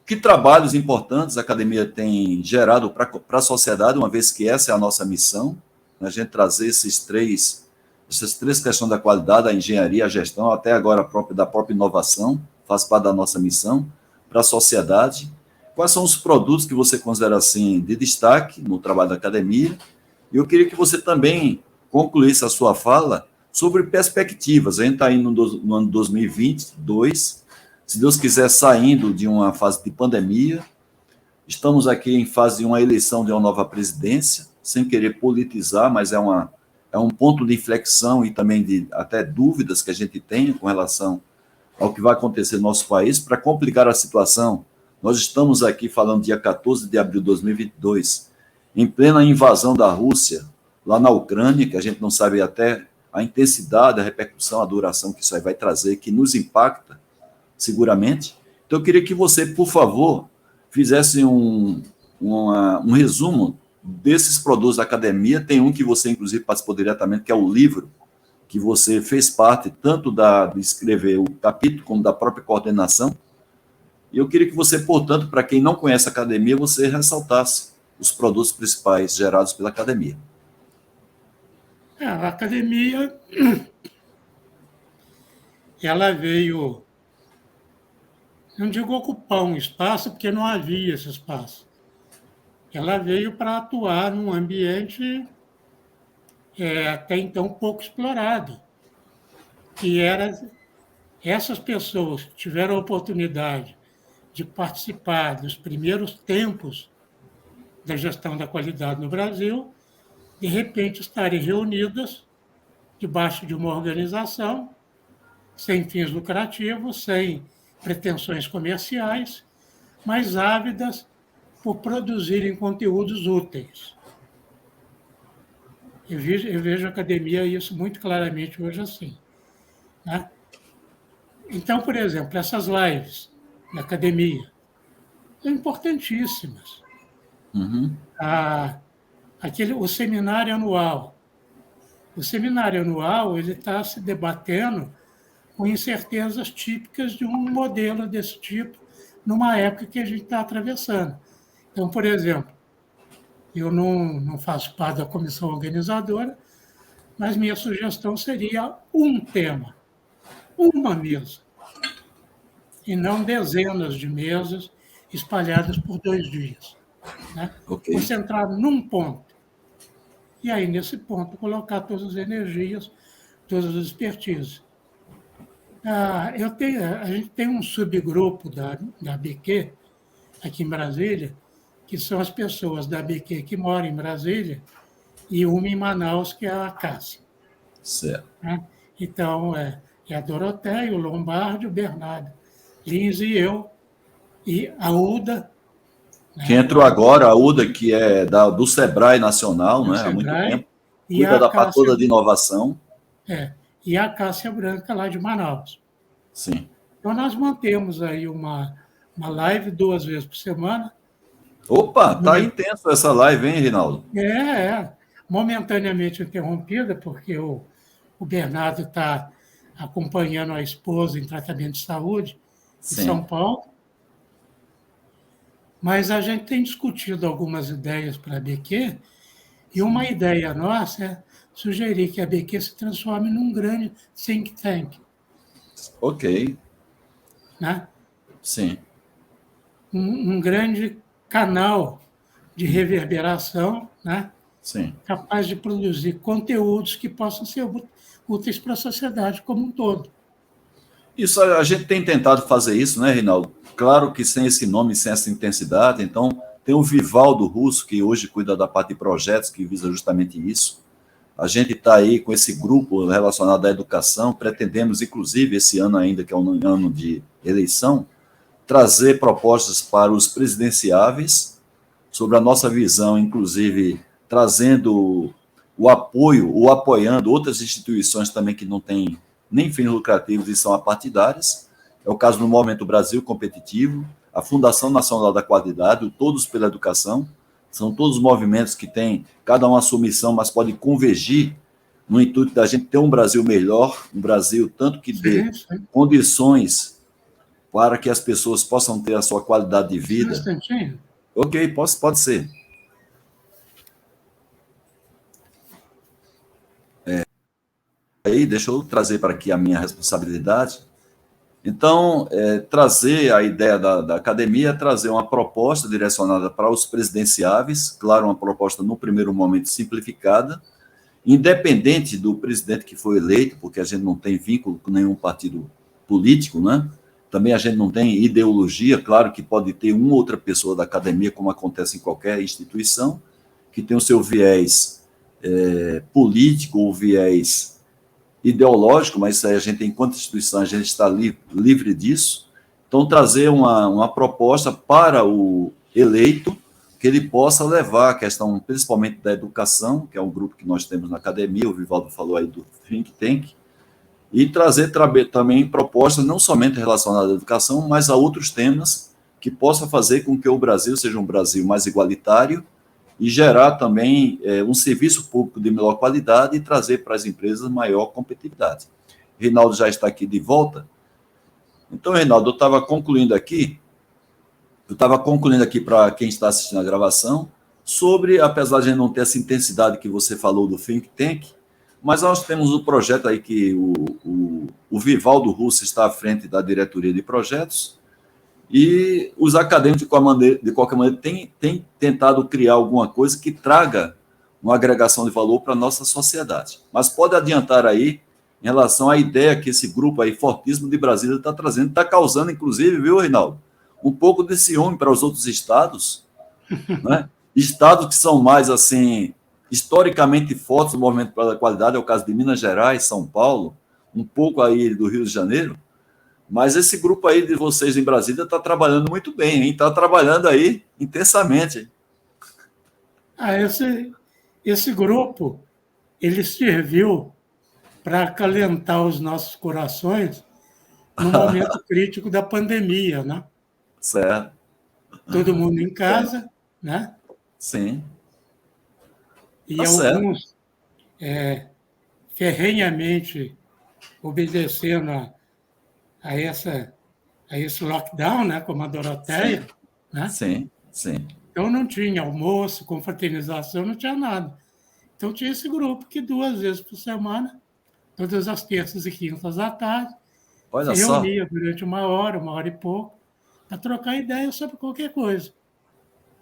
que trabalhos importantes a academia tem gerado para a sociedade, uma vez que essa é a nossa missão, né? A gente trazer essas três questões da qualidade, a engenharia, a gestão, até agora da própria inovação, faz parte da nossa missão, para a sociedade. Quais são os produtos que você considera assim de destaque no trabalho da academia? E eu queria que você também concluísse a sua fala sobre perspectivas. A gente está indo no ano 2022, se Deus quiser, saindo de uma fase de pandemia. Estamos aqui em fase de uma eleição de uma nova presidência, sem querer politizar, mas é um ponto de inflexão e também de até dúvidas que a gente tem com relação ao que vai acontecer no nosso país. Para complicar a situação, nós estamos aqui falando dia 14 de abril de 2022, em plena invasão da Rússia, lá na Ucrânia, que a gente não sabe até a intensidade, a repercussão, a duração que isso aí vai trazer, que nos impacta seguramente. Então, eu queria que você, por favor, fizesse um resumo desses produtos da academia. Tem um que você, inclusive, participou diretamente, que é o livro, que você fez parte tanto de escrever o capítulo como da própria coordenação. E eu queria que você, portanto, para quem não conhece a academia, você ressaltasse os produtos principais gerados pela academia. A academia, ela veio, não digo ocupar um espaço, porque não havia esse espaço. Ela veio para atuar num ambiente até então pouco explorado, que era essas pessoas que tiveram a oportunidade de participar dos primeiros tempos da gestão da qualidade no Brasil, de repente estarem reunidas debaixo de uma organização sem fins lucrativos, sem pretensões comerciais, mas ávidas por produzirem conteúdos úteis. Eu vejo a academia isso muito claramente hoje assim, né? Então, por exemplo, essas lives na academia são importantíssimas. Uhum. O seminário anual. O seminário anual ele está se debatendo com incertezas típicas de um modelo desse tipo, numa época que a gente está atravessando. Então, por exemplo, eu não faço parte da comissão organizadora, mas minha sugestão seria um tema, uma mesa, e não dezenas de mesas espalhadas por 2 dias. Né? Okay. Concentrar num ponto. E aí, nesse ponto, colocar todas as energias, todas as expertises. A gente tem um subgrupo da ABQ, aqui em Brasília, que são as pessoas da ABQ que moram em Brasília, e uma em Manaus, que é a Cássia. Certo. Né? Então, é a Doroteia, o Lombardi, o Bernardo Lins e eu, e a UDA. Que entrou agora, a UDA, que é do Sebrae Nacional, né, há muito tempo, cuida da parte toda de inovação. E a Cássia Branca, lá de Manaus. Sim. Então, nós mantemos aí uma live 2 vezes por semana. Opa, tá intenso essa live, hein, Rinaldo? Momentaneamente interrompida, porque o Bernardo está acompanhando a esposa em tratamento de saúde em São Paulo. Mas a gente tem discutido algumas ideias para a ABQ, e uma ideia nossa é sugerir que a ABQ se transforme num grande think tank. Ok. Né? Sim. Um grande canal de reverberação, né? Sim. Capaz de produzir conteúdos que possam ser úteis para a sociedade como um todo. Isso, a gente tem tentado fazer isso, né, Rinaldo? Claro que sem esse nome, sem essa intensidade. Então, tem o Vivaldo Russo, que hoje cuida da parte de projetos, que visa justamente isso. A gente está aí com esse grupo relacionado à educação, pretendemos, inclusive, esse ano ainda, que é um ano de eleição, trazer propostas para os presidenciáveis sobre a nossa visão, inclusive trazendo o apoio ou apoiando outras instituições também que não têm nem fins lucrativos e são apartidárias. É o caso do Movimento Brasil Competitivo, a Fundação Nacional da Qualidade, o Todos pela Educação. São todos movimentos que têm, cada um a sua missão, mas podem convergir no intuito da gente ter um Brasil melhor, um Brasil tanto que dê condições para que as pessoas possam ter a sua qualidade de vida. Um instantinho. Ok, pode ser. Aí, deixa eu trazer para aqui a minha responsabilidade. Então, trazer a ideia da academia, trazer uma proposta direcionada para os presidenciáveis, claro, uma proposta no primeiro momento simplificada, independente do presidente que foi eleito, porque a gente não tem vínculo com nenhum partido político, né? Também a gente não tem ideologia, claro que pode ter uma outra pessoa da academia, como acontece em qualquer instituição, que tem o seu viés político ou viés ideológico, mas isso aí a gente, enquanto instituição, a gente está livre disso. Então, trazer uma proposta para o eleito, que ele possa levar a questão, principalmente da educação, que é um grupo que nós temos na academia, o Vivaldo falou aí do think tank, e trazer também propostas não somente relacionadas à educação, mas a outros temas que possa fazer com que o Brasil seja um Brasil mais igualitário e gerar também um serviço público de melhor qualidade e trazer para as empresas maior competitividade. Reinaldo já está aqui de volta. Então, Reinaldo, eu estava concluindo aqui para quem está assistindo a gravação, sobre, apesar de a gente não ter essa intensidade que você falou do think tank, mas nós temos um projeto aí que o Vivaldo Russo está à frente da diretoria de projetos, e os acadêmicos, de qualquer maneira, têm tentado criar alguma coisa que traga uma agregação de valor para a nossa sociedade. Mas pode adiantar aí, em relação à ideia que esse grupo aí, Fortíssimo de Brasília, está trazendo, está causando, inclusive, viu, Reinaldo, um pouco de ciúme para os outros estados, né? Estados que são mais, assim, historicamente fortes no movimento pela qualidade, é o caso de Minas Gerais, São Paulo, um pouco aí do Rio de Janeiro, mas esse grupo aí de vocês em Brasília está trabalhando muito bem, hein? Está trabalhando aí intensamente. Esse grupo, ele serviu para acalentar os nossos corações no momento crítico da pandemia, né? Certo. Todo mundo em Bem, casa, né? sim, E tá certo. alguns ferrenhamente obedecendo a, essa, a esse lockdown, né? Como a Sim, Doroteia, né? sim, sim. Então não tinha almoço, confraternização, não tinha nada. Então tinha esse grupo que 2 vezes por semana, todas as terças e quintas à tarde, se Olha só, reunia durante 1 hora e pouco, para trocar ideias sobre qualquer coisa.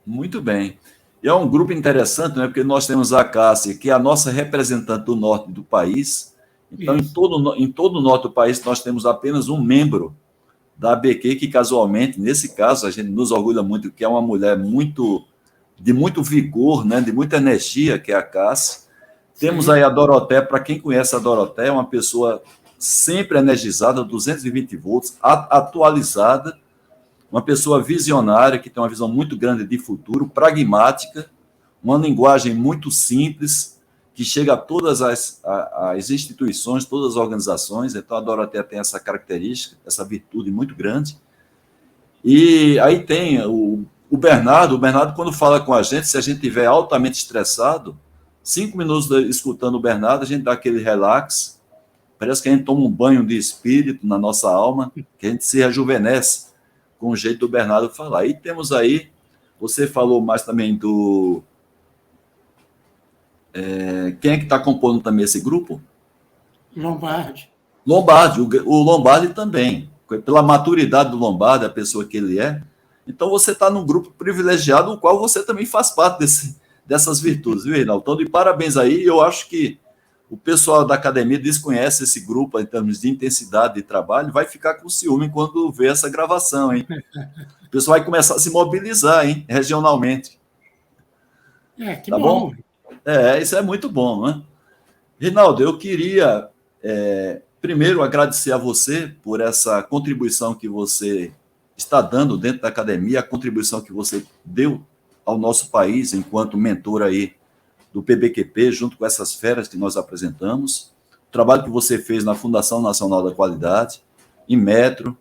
muito bem. E é um grupo interessante, né? Porque nós temos a Cássia, que é a nossa representante do norte do país. Então, Isso. em todo o norte do país, nós temos apenas um membro da ABQ, que casualmente, nesse caso, a gente nos orgulha muito, que é uma mulher de muito vigor, né? De muita energia, que é a Cássia. Temos aí Sim, a Doroté, para quem conhece a Doroté, é uma pessoa sempre energizada, 220 volts, atualizada, uma pessoa visionária, que tem uma visão muito grande de futuro, pragmática, uma linguagem muito simples, que chega a todas as instituições, todas as organizações. Então, a Dorotea tem essa característica, essa virtude muito grande. E aí tem o Bernardo, quando fala com a gente, se a gente estiver altamente estressado, 5 minutos escutando o Bernardo, a gente dá aquele relax, parece que a gente toma um banho de espírito na nossa alma, que a gente se rejuvenesce com o jeito do Bernardo falar. E temos aí, você falou mais também do... quem é que está compondo também esse grupo? Lombardi. Lombardi, o Lombardi também, pela maturidade do Lombardi, a pessoa que ele é. Então você está num grupo privilegiado, o qual você também faz parte dessas virtudes, viu, Reinaldo? Então, de parabéns aí. Eu acho que o pessoal da academia desconhece esse grupo em termos de intensidade de trabalho, vai ficar com ciúme quando vê essa gravação, hein? O pessoal vai começar a se mobilizar, hein, regionalmente. Que Tá bom? bom. Isso é muito bom, né? Reinaldo, eu queria primeiro agradecer a você por essa contribuição que você está dando dentro da academia, a contribuição que você deu ao nosso país enquanto mentor aí do PBQP, junto com essas feras que nós apresentamos, o trabalho que você fez na Fundação Nacional da Qualidade, em Metro,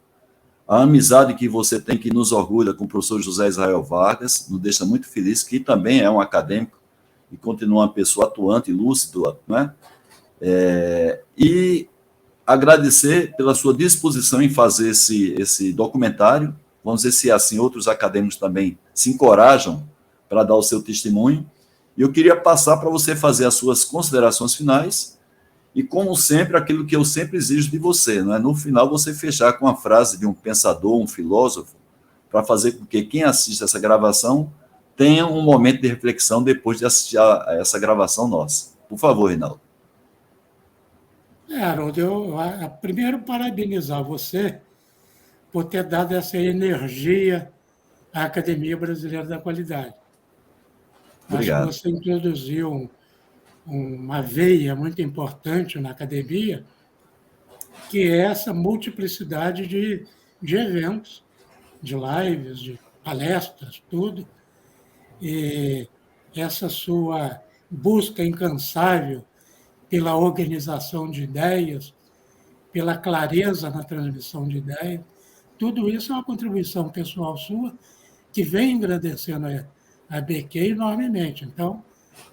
a amizade que você tem, que nos orgulha com o professor José Israel Vargas, nos deixa muito feliz, que também é um acadêmico e continua uma pessoa atuante, lúcido, né? E agradecer pela sua disposição em fazer esse documentário. Vamos ver se assim outros acadêmicos também se encorajam para dar o seu testemunho. E eu queria passar para você fazer as suas considerações finais e, como sempre, aquilo que eu sempre exijo de você, não é? No final, você fechar com a frase de um pensador, um filósofo, para fazer com que quem assiste essa gravação tenha um momento de reflexão depois de assistir a essa gravação nossa. Por favor, Reinaldo. Haroldo, primeiro parabenizar você por ter dado essa energia à Academia Brasileira da Qualidade. Acho que Obrigado. você introduziu uma veia muito importante na academia, que é essa multiplicidade de eventos, de lives, de palestras, tudo. E essa sua busca incansável pela organização de ideias, pela clareza na transmissão de ideias, tudo isso é uma contribuição pessoal sua que vem engrandecendo a BQ enormemente. Então,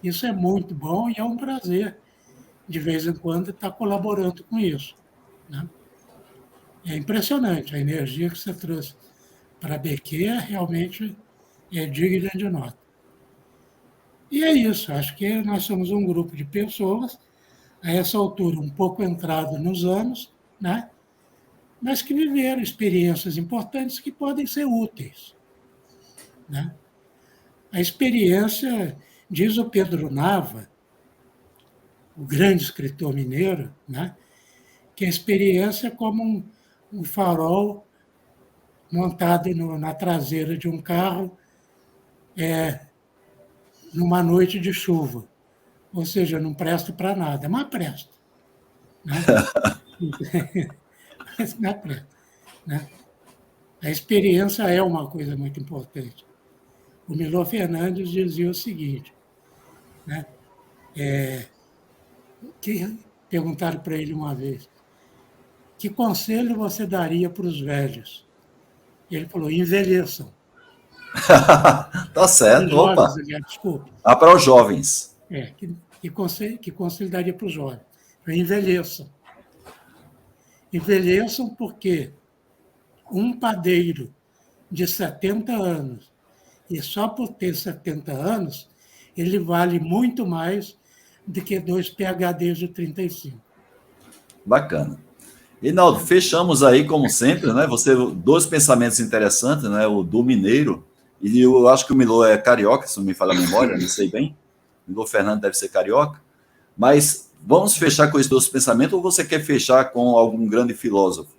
isso é muito bom e é um prazer, de vez em quando, estar colaborando com isso, né? É impressionante a energia que você trouxe para a BQ, realmente digna de nota. E é isso, acho que nós somos um grupo de pessoas, a essa altura um pouco entrado nos anos, né? Mas que viveram experiências importantes que podem ser úteis, né? A experiência, diz o Pedro Nava, o grande escritor mineiro, né? que a experiência é como um farol montado na traseira de um carro numa noite de chuva. Ou seja, não presta para nada, mas presta. Né? Mas presta. Né? A experiência é uma coisa muito importante. O Milor Fernandes dizia o seguinte, né? Que perguntaram para ele uma vez, que conselho você daria para os velhos? E ele falou, envelheçam. Tá certo, Jovens, opa. aliás, desculpe. Para os jovens. Que conselho daria para os jovens? Envelheçam. Envelheçam porque um padeiro de 70 anos, e só por ter 70 anos, ele vale muito mais do que 2 PhDs de 35. Bacana. Reinaldo, fechamos aí, como sempre, né? Você, 2 pensamentos interessantes, né? O do mineiro, e eu acho que o Milor é carioca, se não me falha a memória, não sei bem. O Milor Fernando deve ser carioca. Mas vamos fechar com esses 2 pensamentos, ou você quer fechar com algum grande filósofo?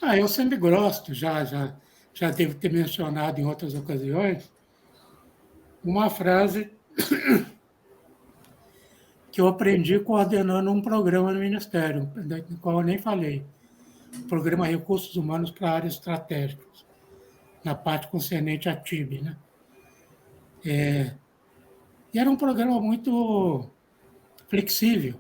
Eu sempre gosto, já devo ter mencionado em outras ocasiões, uma frase que eu aprendi coordenando um programa no Ministério, do qual eu nem falei, o Programa Recursos Humanos para Áreas Estratégicas, na parte concernente à TIB. Né? E era um programa muito flexível.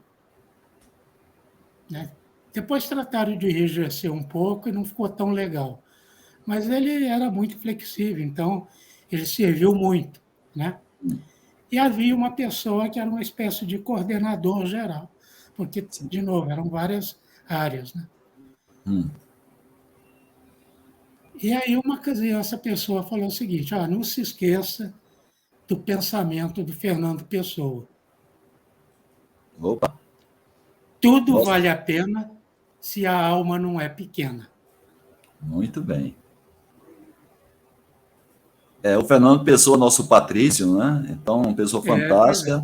Né? Depois trataram de enrijecer um pouco e não ficou tão legal. Mas ele era muito flexível, então ele serviu muito. Né? E havia uma pessoa que era uma espécie de coordenador geral, porque, de novo, eram várias áreas. Né? E aí essa pessoa falou o seguinte, não se esqueça do pensamento do Fernando Pessoa. Opa! Tudo Nossa. vale a pena se a alma não é pequena. Muito bem. O Fernando Pessoa, nosso Patrício, né? Então, uma pessoa fantástica.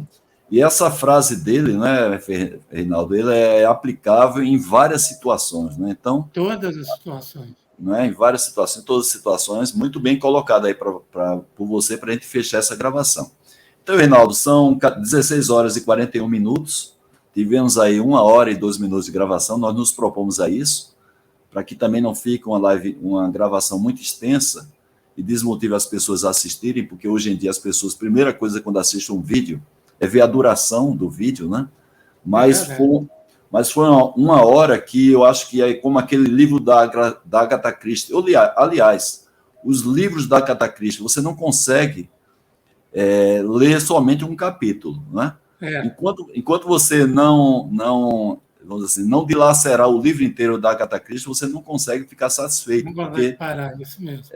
E essa frase dele, né, Reinaldo, ele é aplicável em várias situações, né? Então, todas as situações. Né, em várias situações, todas as situações, muito bem colocado aí por você, para a gente fechar essa gravação. Então, Reinaldo, são 16 horas e 41 minutos, tivemos aí 1 hora e 2 minutos de gravação, nós nos propomos a isso, para que também não fique uma gravação muito extensa e desmotive as pessoas a assistirem, porque hoje em dia as pessoas, primeira coisa quando assistem um vídeo, é ver a duração do vídeo, né? Mas foi uma hora que eu acho que é como aquele livro da Agatha Christie. Aliás, os livros da Agatha Christie, você não consegue ler somente um capítulo, né? Enquanto você vamos dizer assim, não dilacerar o livro inteiro da Agatha Christie, você não consegue ficar satisfeito. Não vai parar, isso mesmo.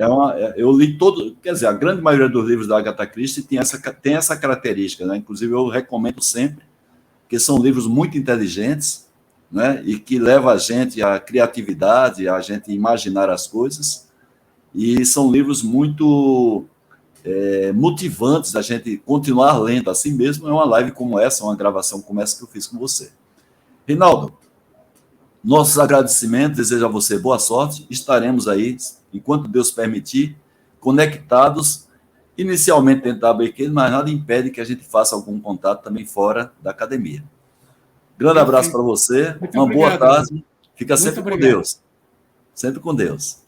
Eu li quer dizer, a grande maioria dos livros da Agatha Christie tem essa característica, né? Inclusive eu recomendo sempre, porque são livros muito inteligentes, né? E que levam a gente à criatividade, a gente imaginar as coisas, e são livros muito motivantes a gente continuar lendo. Assim mesmo é uma live como essa, uma gravação como essa que eu fiz com você. Reinaldo, nossos agradecimentos, desejo a você boa sorte, estaremos aí, enquanto Deus permitir, conectados, inicialmente dentro da ABQ, mas nada impede que a gente faça algum contato também fora da academia. Grande abraço para você, uma boa tarde, fica sempre com Deus. Sempre com Deus.